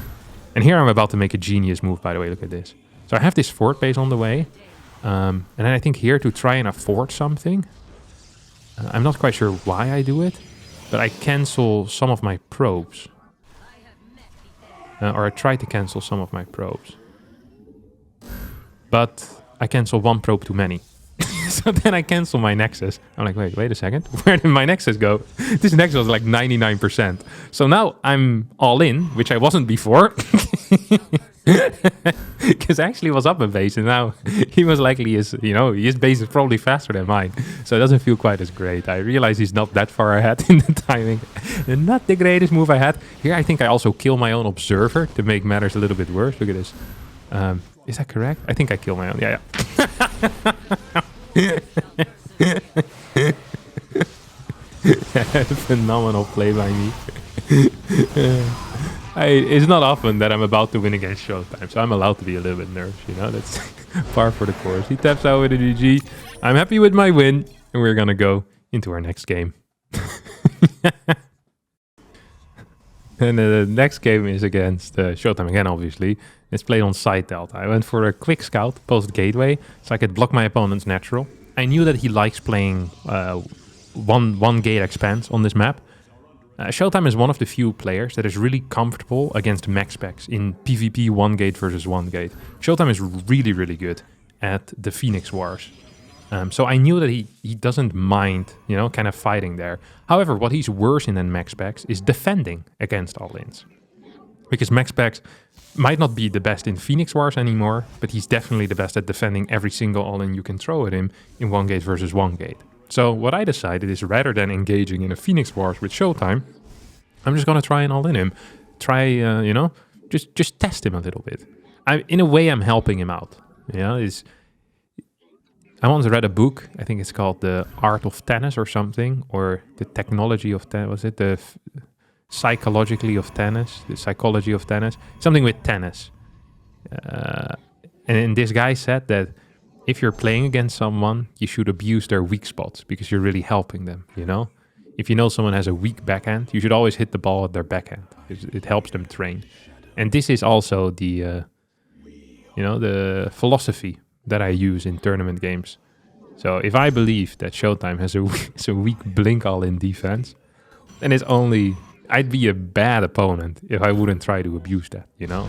And here I'm about to make a genius move, by the way, look at this. So I have this fort base on the way. And then I think here to try and afford something. I'm not quite sure why I do it, but I cancel some of my probes. Or I try to cancel some of my probes. But I cancel one probe too many. So then I cancel my Nexus. I'm like, wait a second. Where did my Nexus go? This Nexus was like 99%. So now I'm all in, which I wasn't before. Because I actually was up a base, and now he most likely is, his base is probably faster than mine. So it doesn't feel quite as great. I realize he's not that far ahead in the timing. Not the greatest move I had. Here I think I also kill my own observer to make matters a little bit worse. Look at this. Is that correct? I think I kill my own. Yeah. Phenomenal play by me. It's not often that I'm about to win against Showtime, so I'm allowed to be a little bit nervous, you know? That's par for the course. He taps out with a GG. I'm happy with my win, and we're gonna go into our next game. And the next game is against Showtime again, obviously. It's played on side delta. I went for a quick scout post gateway, so I could block my opponent's natural. I knew that he likes playing one gate expanse on this map. Showtime is one of the few players that is really comfortable against max specs in PvP 1 gate versus 1 gate. Showtime is really, really good at the Phoenix Wars. So I knew that he doesn't mind, you know, kind of fighting there. However, what he's worse in than max specs is defending against all-ins. Because max specs might not be the best in Phoenix Wars anymore, but he's definitely the best at defending every single all-in you can throw at him in 1 gate versus 1 gate. So what I decided is, rather than engaging in a Phoenix Wars with Showtime, I'm just going to try and all-in him. Try, you know, just test him a little bit. In a way, I'm helping him out. You know, I once read a book, I think it's called The Art of Tennis or something, or The Technology of Tennis, was it? The Psychologically of Tennis, The Psychology of Tennis, something with tennis. And this guy said that if you're playing against someone, you should abuse their weak spots because you're really helping them, you know? If you know someone has a weak backhand, you should always hit the ball at their backhand. It helps them train. And this is also the, you know, the philosophy that I use in tournament games. So if I believe that Showtime has a weak blink all-in defense, then I'd be a bad opponent if I wouldn't try to abuse that, you know?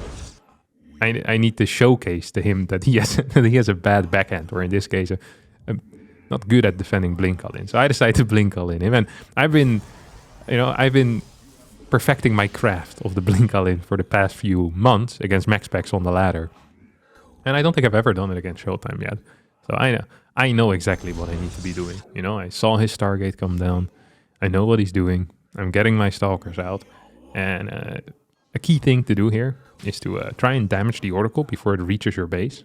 I need to showcase to him that he has a bad backhand, or in this case, not good at defending blink all-in. So I decided to blink all-in him, and I've been perfecting my craft of the blink all-in for the past few months against max specs on the ladder. And I don't think I've ever done it against Showtime yet. So I know exactly what I need to be doing. You know, I saw his Stargate come down. I know what he's doing. I'm getting my Stalkers out. And a key thing to do here is to try and damage the Oracle before it reaches your base.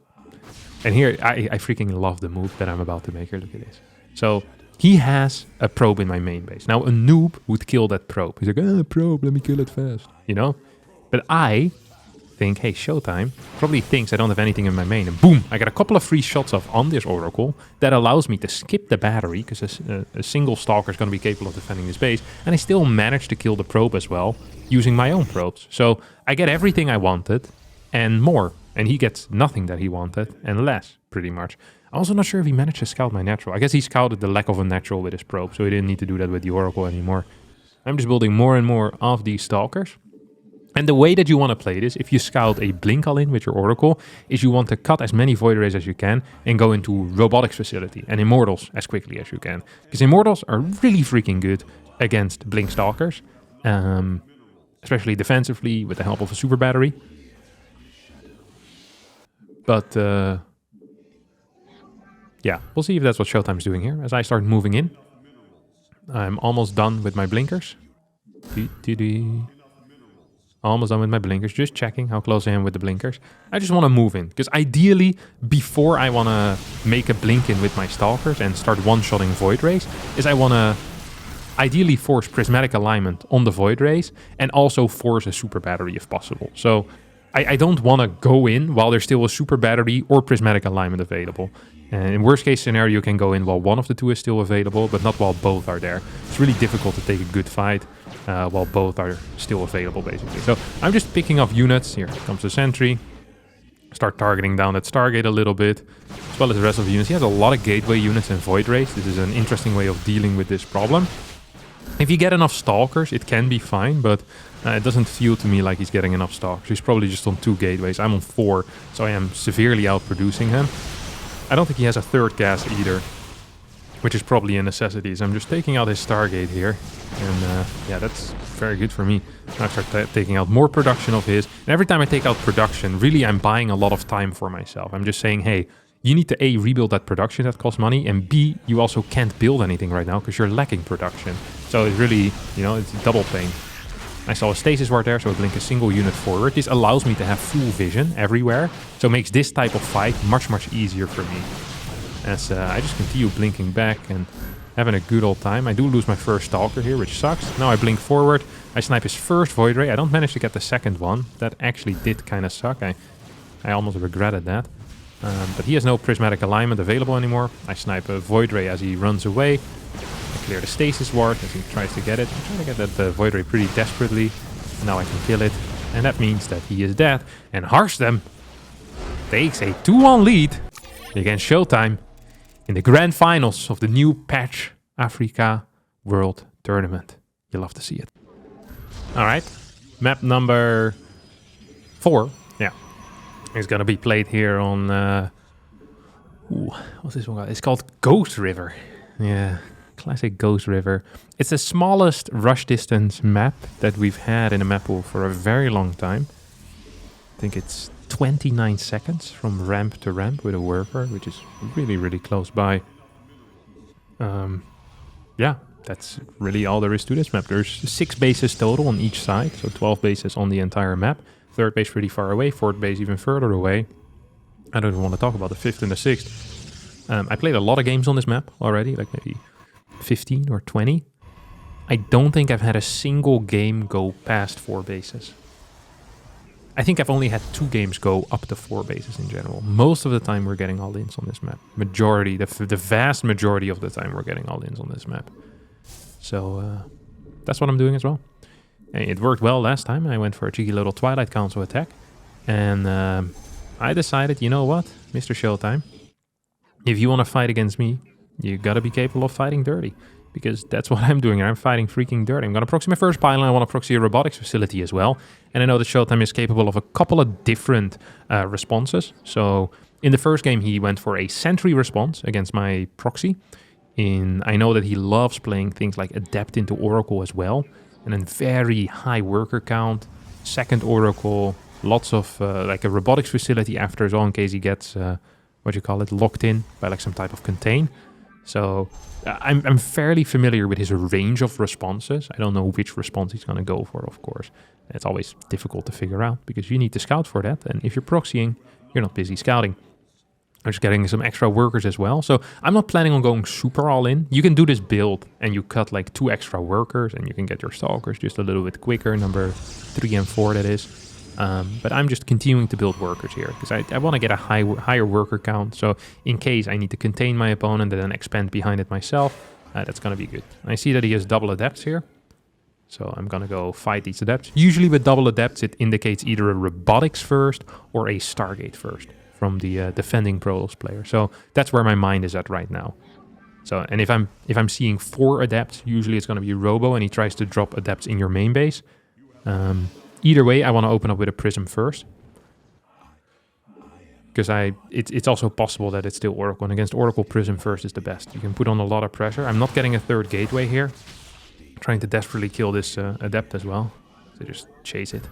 And here, I freaking love the move that I'm about to make here. Look at this. So he has a probe in my main base. Now, a noob would kill that probe. He's like, probe, let me kill it fast. You know? But I think, hey, Showtime probably thinks I don't have anything in my main. And boom, I get a couple of free shots off on this Oracle that allows me to skip the battery, because a single Stalker is going to be capable of defending this base. And I still manage to kill the probe as well, using my own probes. So I get everything I wanted and more. And he gets nothing that he wanted and less, pretty much. I'm also not sure if he managed to scout my natural. I guess he scouted the lack of a natural with his probe, so he didn't need to do that with the Oracle anymore. I'm just building more and more of these Stalkers. And the way that you want to play this, if you scout a blink all-in with your Oracle, is you want to cut as many Void Rays as you can and go into Robotics Facility and Immortals as quickly as you can. Because Immortals are really freaking good against blink Stalkers, especially defensively with the help of a super battery. But yeah, we'll see if that's what Showtime's doing here. As I start moving in, I'm almost done with my blinkers. Almost done with my blinkers, just checking how close I am with the blinkers. I just want to move in, because ideally, before I want to make a blink in with my Stalkers and start one-shotting Void Rays, is I want to ideally force Prismatic Alignment on the Void Rays and also force a Super Battery if possible. So I don't want to go in while there's still a Super Battery or Prismatic Alignment available. And in worst case scenario, you can go in while one of the two is still available, but not while both are there. It's really difficult to take a good fight while both are still available, basically. So I'm just picking up units. Here comes the Sentry. Start targeting down that Stargate a little bit, as well as the rest of the units. He has a lot of Gateway units and Void Rays. This is an interesting way of dealing with this problem. If you get enough Stalkers, it can be fine, but it doesn't feel to me like he's getting enough Stalkers. He's probably just on 2 Gateways. I'm on 4, so I am severely outproducing him. I don't think he has a 3rd gas either, which is probably a necessity. So I'm just taking out his Stargate here. And yeah, that's very good for me. I start taking out more production of his. And every time I take out production, really I'm buying a lot of time for myself. I'm just saying, hey, you need to A, rebuild that production that costs money, and B, you also can't build anything right now because you're lacking production. So it's really, you know, it's double pain. I saw a stasis ward there, so I blink a single unit forward. This allows me to have full vision everywhere, so it makes this type of fight much, much easier for me. As I just continue blinking back and having a good old time. I do lose my first Stalker here, which sucks. Now I blink forward. I snipe his first Void Ray. I don't manage to get the second one. That actually did kind of suck. I almost regretted that. But he has no prismatic alignment available anymore. I snipe a Void Ray as he runs away. I clear the stasis ward as he tries to get it. I'm trying to get that Void Ray pretty desperately. Now I can kill it. And that means that he is dead. And Harstem takes a 2-1 lead against Showtime in the grand finals of the new patch Africa World Tournament. You love to see it. All right, map number 4. Yeah, it's gonna be played here on. What's this one called? It's called Ghost River. Yeah, classic Ghost River. It's the smallest rush distance map that we've had in a map pool for a very long time. I think it's 29 seconds from ramp to ramp with a worker, which is really, really close by. Yeah, that's really all there is to this map. There's 6 bases total on each side, so 12 bases on the entire map. Third base pretty far away, fourth base even further away. I don't even want to talk about the 5th and the 6th. I played a lot of games on this map already, like maybe 15 or 20. I don't think I've had a single game go past 4 bases. I think I've only had 2 games go up to 4 bases in general. Most of the time we're getting all-ins on this map. Majority, the vast majority of the time we're getting all-ins on this map. So that's what I'm doing as well. And it worked well last time. I went for a cheeky little Twilight Council attack. And I decided, you know what, Mr. Showtime, if you want to fight against me, you got to be capable of fighting dirty. Because that's what I'm doing. I'm fighting freaking dirty. I'm going to proxy my first pylon. I want to proxy a robotics facility as well. And I know that Showtime is capable of a couple of different responses. So in the first game, he went for a sentry response against my proxy. I know that he loves playing things like Adept into Oracle as well. And then very high worker count, second Oracle, lots of like a robotics facility after as well in case he gets, locked in by like some type of contain. So I'm fairly familiar with his range of responses. I don't know which response he's going to go for, of course. It's always difficult to figure out because you need to scout for that. And if you're proxying, you're not busy scouting. I'm just getting some extra workers as well. So I'm not planning on going super all in. You can do this build and you cut like 2 extra workers and you can get your stalkers just a little bit quicker. Number 3 and 4 that is. But I'm just continuing to build workers here because I want to get a higher worker count. So in case I need to contain my opponent and then expand behind it myself, that's going to be good. I see that he has double adepts here. So I'm going to go fight these adepts. Usually with double adepts, it indicates either a robotics first or a Stargate first from the defending Protoss player. So that's where my mind is at right now. So, and if I'm seeing 4 adepts, usually it's going to be Robo and he tries to drop adepts in your main base. Either way, I want to open up with a Prism first. Because it's also possible that it's still Oracle. And against Oracle, Prism first is the best. You can put on a lot of pressure. I'm not getting a 3rd gateway here. I'm trying to desperately kill this Adept as well. So just chase it.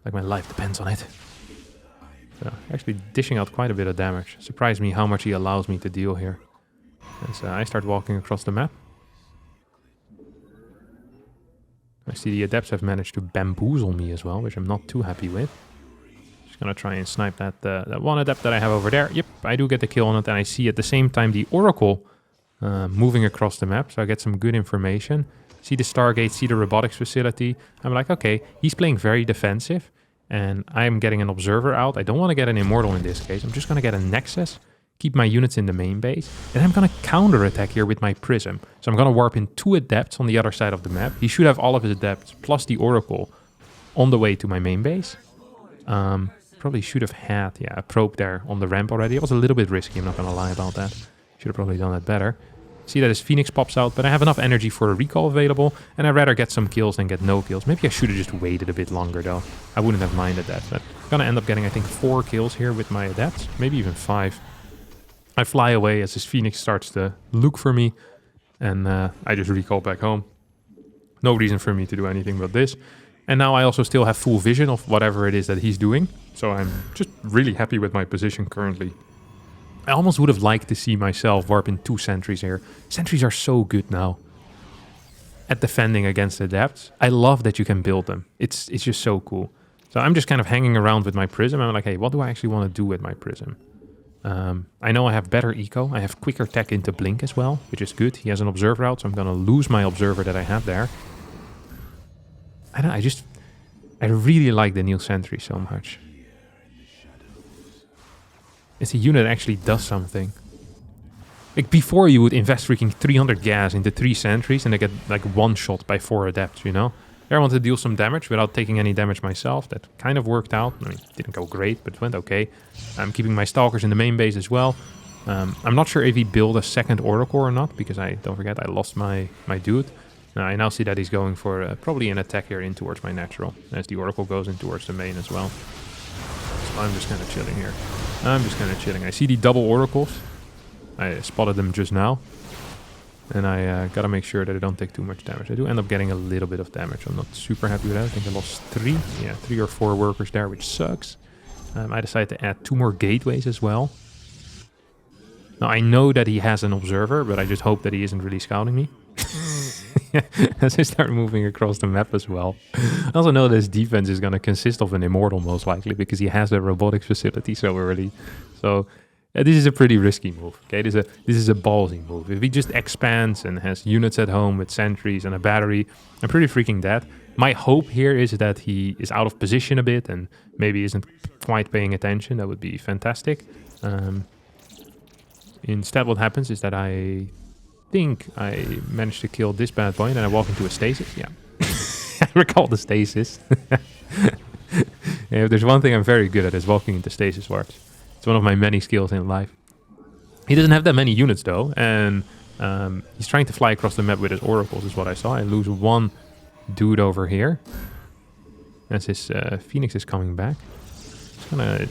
Like my life depends on it. So actually dishing out quite a bit of damage. Surprised me how much he allows me to deal here. And so I start walking across the map. I see the adepts have managed to bamboozle me as well, which I'm not too happy with. Just gonna try and snipe that one adept that I have over there. Yep, I do get the kill on it, and I see at the same time the Oracle moving across the map, so I get some good information. See the Stargate, see the robotics facility. I'm like, okay, he's playing very defensive, and I'm getting an Observer out. I don't want to get an Immortal in this case. I'm just gonna get a Nexus, keep my units in the main base, and I'm going to counter-attack here with my Prism. So I'm going to warp in 2 Adepts on the other side of the map. He should have all of his Adepts, plus the Oracle, on the way to my main base. Probably should have had, a probe there on the ramp already. It was a little bit risky, I'm not going to lie about that. Should have probably done that better. See that his Phoenix pops out, but I have enough energy for a recall available, and I'd rather get some kills than get no kills. Maybe I should have just waited a bit longer, though. I wouldn't have minded that, but I'm going to end up getting, I think, 4 kills here with my Adepts, maybe even 5. I fly away as his Phoenix starts to look for me, and I just recall back home. No reason for me to do anything but this. And now I also still have full vision of whatever it is that he's doing, so I'm just really happy with my position currently. I almost would have liked to see myself warp in 2 sentries here. Sentries are so good now at defending against the depths. I love that you can build them. It's just so cool. So I'm just kind of hanging around with my prism. I'm like, hey, what do I actually want to do with my prism? I know I have better eco. I have quicker tech into blink as well, which is good. He has an observer out, so I'm going to lose my observer that I have there. I really like the Neil Sentry so much. It's a unit that actually does something. Like before you would invest freaking 300 gas into 3 sentries and they get like one shot by 4 adepts, you know? There I want to deal some damage without taking any damage myself. That kind of worked out. I mean, it didn't go great, but it went okay. I'm keeping my stalkers in the main base as well. I'm not sure if he built a second Oracle or not, because don't forget, I lost my dude. I now see that he's going for probably an attack here in towards my natural, as the Oracle goes in towards the main as well. So I'm just kind of chilling here. I see the double Oracles. I spotted them just now. And I gotta make sure that I don't take too much damage. I do end up getting a little bit of damage. I'm not super happy with that. I think I lost 3. Yeah, 3 or 4 workers there, which sucks. I decided to add 2 more gateways as well. Now, I know that he has an observer, but I just hope that he isn't really scouting me. As I start moving across the map as well. I also know this defense is going to consist of an Immortal most likely, because he has the robotics facility so early. So this is a pretty risky move. Okay, this is a ballsy move. If he just expands and has units at home with sentries and a battery, I'm pretty freaking dead. My hope here is that he is out of position a bit and maybe isn't quite paying attention. That would be fantastic. Instead, what happens is that I think I managed to kill this bad boy and then I walk into a stasis. Yeah, I recall the stasis. Yeah, if there's one thing I'm very good at, is walking into stasis warps. It's one of my many skills in life. He doesn't have that many units though, and he's trying to fly across the map with his oracles is what I saw. I lose 1 dude over here as his Phoenix is coming back. Just gonna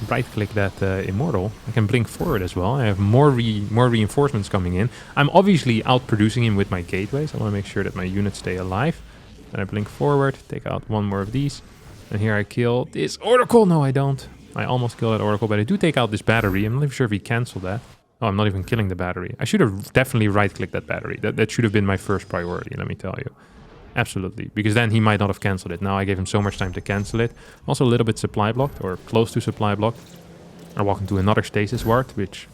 right-click that Immortal. I can blink forward as well. I have more reinforcements coming in. I'm obviously outproducing him with my gateways. I want to make sure that my units stay alive. Then I blink forward, take out 1 more of these. And here I kill this Oracle. No, I don't. I almost killed that Oracle, but I do take out this battery. I'm not even sure if he canceled that. Oh, I'm not even killing the battery. I should have definitely right-clicked that battery. That should have been my first priority, let me tell you. Absolutely, because then he might not have cancelled it. Now I gave him so much time to cancel it. Also a little bit supply blocked, or close to supply blocked. I walk into another stasis ward, which,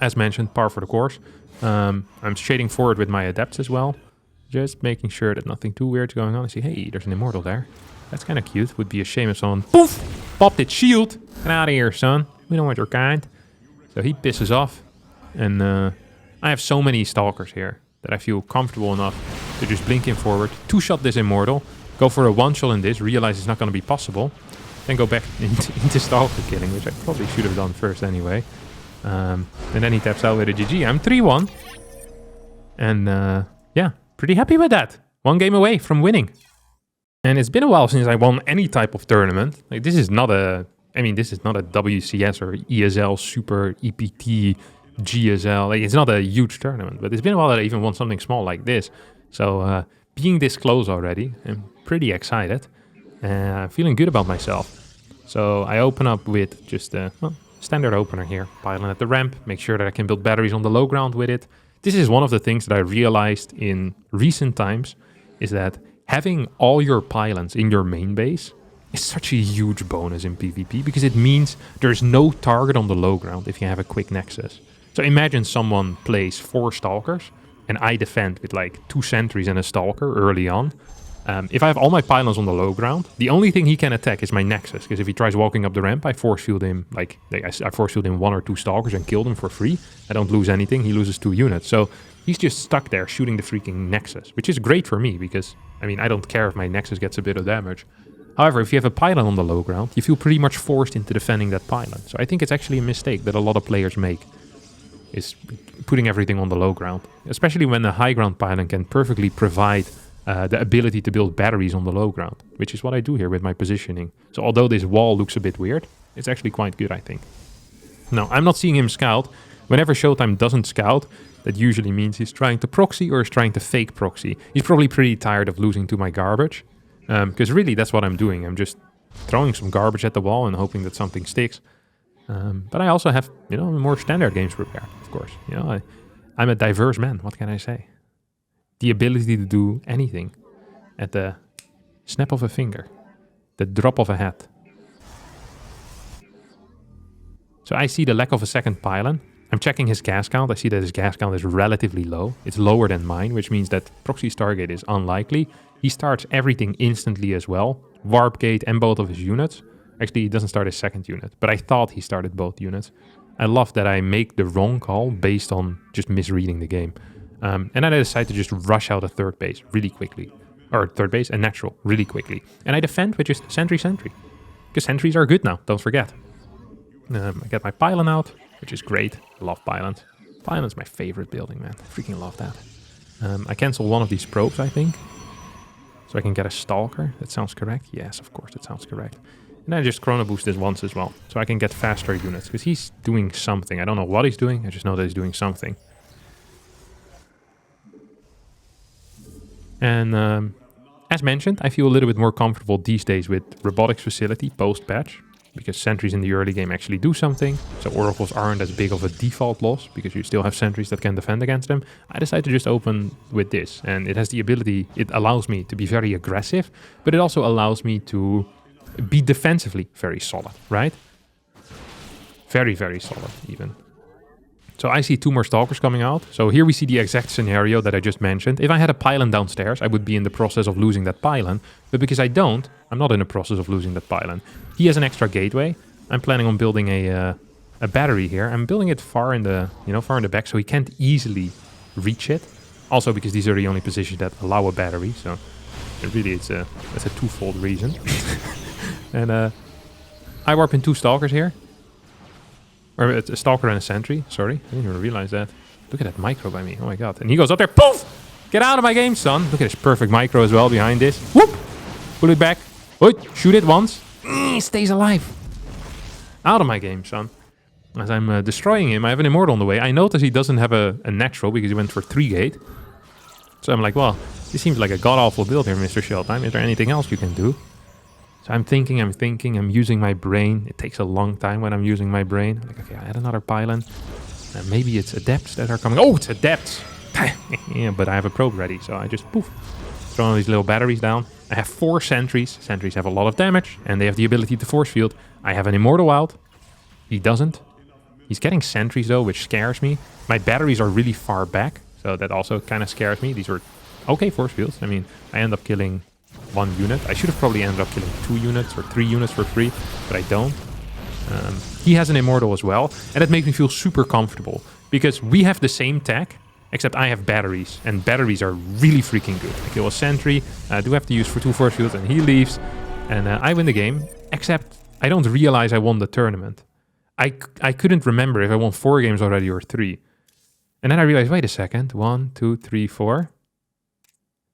as mentioned, par for the course. I'm shading forward with my adepts as well. Just making sure that nothing too weird's going on. I see, hey, there's an Immortal there. That's kind of cute. Would be a shame if someone, poof, popped its shield. Get out of here, son. We don't want your kind. So he pisses off. And I have so many Stalkers here that I feel comfortable enough to just blink in forward, 2-shot this Immortal, go for a 1-shot in this, realize it's not going to be possible, then go back into Stalker killing, which I probably should have done first anyway. And then he taps out with a GG. I'm 3-1. And yeah, pretty happy with that. 1 game away from winning. And it's been a while since I won any type of tournament. Like, this is not a WCS or ESL Super EPT GSL. Like, it's not a huge tournament, but it's been a while that I even won something small like this. So being this close already, I'm pretty excited. I'm feeling good about myself. So I open up with just a standard opener here. Pylon at the ramp, make sure that I can build batteries on the low ground with it. This is one of the things that I realized in recent times, is that having all your pylons in your main base is such a huge bonus in PvP, because it means there's no target on the low ground if you have a quick nexus. So imagine someone plays 4 Stalkers and I defend with like 2 sentries and a Stalker early on. If I have all my pylons on the low ground, the only thing he can attack is my nexus, because if he tries walking up the ramp, I force field him, I force field him 1 or 2 Stalkers and kill them for free. I don't lose anything, he loses 2 units. So he's just stuck there shooting the freaking nexus, which is great for me, because I mean, I don't care if my nexus gets a bit of damage. However, if you have a pylon on the low ground, you feel pretty much forced into defending that pylon. So I think it's actually a mistake that a lot of players make, is putting everything on the low ground. Especially when the high ground pylon can perfectly provide the ability to build batteries on the low ground, which is what I do here with my positioning. So although this wall looks a bit weird, it's actually quite good, I think. Now, I'm not seeing him scout. Whenever Showtime doesn't scout, that usually means he's trying to proxy or is trying to fake proxy. He's probably pretty tired of losing to my garbage. Because really, that's what I'm doing. I'm just throwing some garbage at the wall and hoping that something sticks. But I also have, more standard games prepared, of course. I'm a diverse man, what can I say? The ability to do anything at the snap of a finger, the drop of a hat. So I see the lack of a second pylon. I'm checking his gas count. I see that his gas count is relatively low. It's lower than mine, which means that Proxy Stargate is unlikely. He starts everything instantly as well. Warp Gate and both of his units. Actually, he doesn't start his second unit, but I thought he started both units. I love that I make the wrong call based on just misreading the game. And then I decide to just rush out a third base really quickly. Or third base and natural really quickly. And I defend with just sentry. Because sentries are good now, don't forget. I get my pylon out, which is great. I love pylons. Pylon's my favorite building, man. I freaking love that. I cancel one of these probes, I think. So I can get a stalker. That sounds correct. Yes, of course, that sounds correct. And I just chrono boost this once as well. So I can get faster units. Because he's doing something. I don't know what he's doing. I just know that he's doing something. And as mentioned, I feel a little bit more comfortable these days with Robotics Facility post-patch. Because sentries in the early game actually do something. So oracles aren't as big of a default loss. Because you still have sentries that can defend against them. I decided to just open with this. And it has the ability, it allows me to be very aggressive. But it also allows me to be defensively very solid, right? Very, very solid even. So I see 2 more stalkers coming out. So here we see the exact scenario that I just mentioned. If I had a pylon downstairs, I would be in the process of losing that pylon. But because I don't, I'm not in the process of losing that pylon. He has an extra gateway. I'm planning on building a battery here. I'm building it far in the back, so he can't easily reach it. Also because these are the only positions that allow a battery. So really, it's a twofold reason. And I warp in 2 stalkers here. Or a stalker and a sentry, sorry. I didn't even realize that. Look at that micro by me, oh my god. And he goes up there, poof! Get out of my game, son. Look at this perfect micro as well behind this. Whoop! Pull it back. Wait, shoot it once. Stays alive. Out of my game, son. As I'm destroying him, I have an immortal on the way. I notice he doesn't have a natural because he went for 3 gate. So I'm like, well, this seems like a god-awful build here, Mr. Shelltime. Is there anything else you can do? So I'm thinking, I'm using my brain. It takes a long time when I'm using my brain. I'm like, okay, I had another pylon. Maybe it's adepts that are coming. Oh, it's adepts! Yeah, but I have a probe ready, so I just poof. Throw all these little batteries down. I have 4 sentries. Sentries have a lot of damage, and they have the ability to force field. I have an immortal out. He doesn't. He's getting sentries though, which scares me. My batteries are really far back, so that also kind of scares me. These were okay force fields. I mean, I end up killing 1 unit. I should have probably ended up killing 2 units or 3 units for free, but I don't. He has an immortal as well, and that makes me feel super comfortable because we have the same tech, except I have batteries, and batteries are really freaking good. I kill a sentry, I do have to use for 2 force fields, and he leaves, and I win the game, except I don't realize I won the tournament. I couldn't remember if I won 4 games already or 3. And then I realized, wait a second, 1, 2, 3, 4.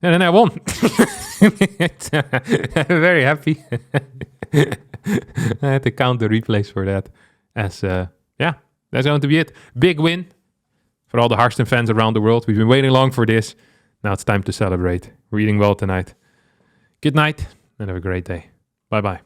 And then I won. I'm very happy. I had to count the replays for that. As yeah, that's going to be it. Big win for all the Harstem fans around the world. We've been waiting long for this. Now it's time to celebrate. We're eating well tonight. Good night and have a great day. Bye-bye.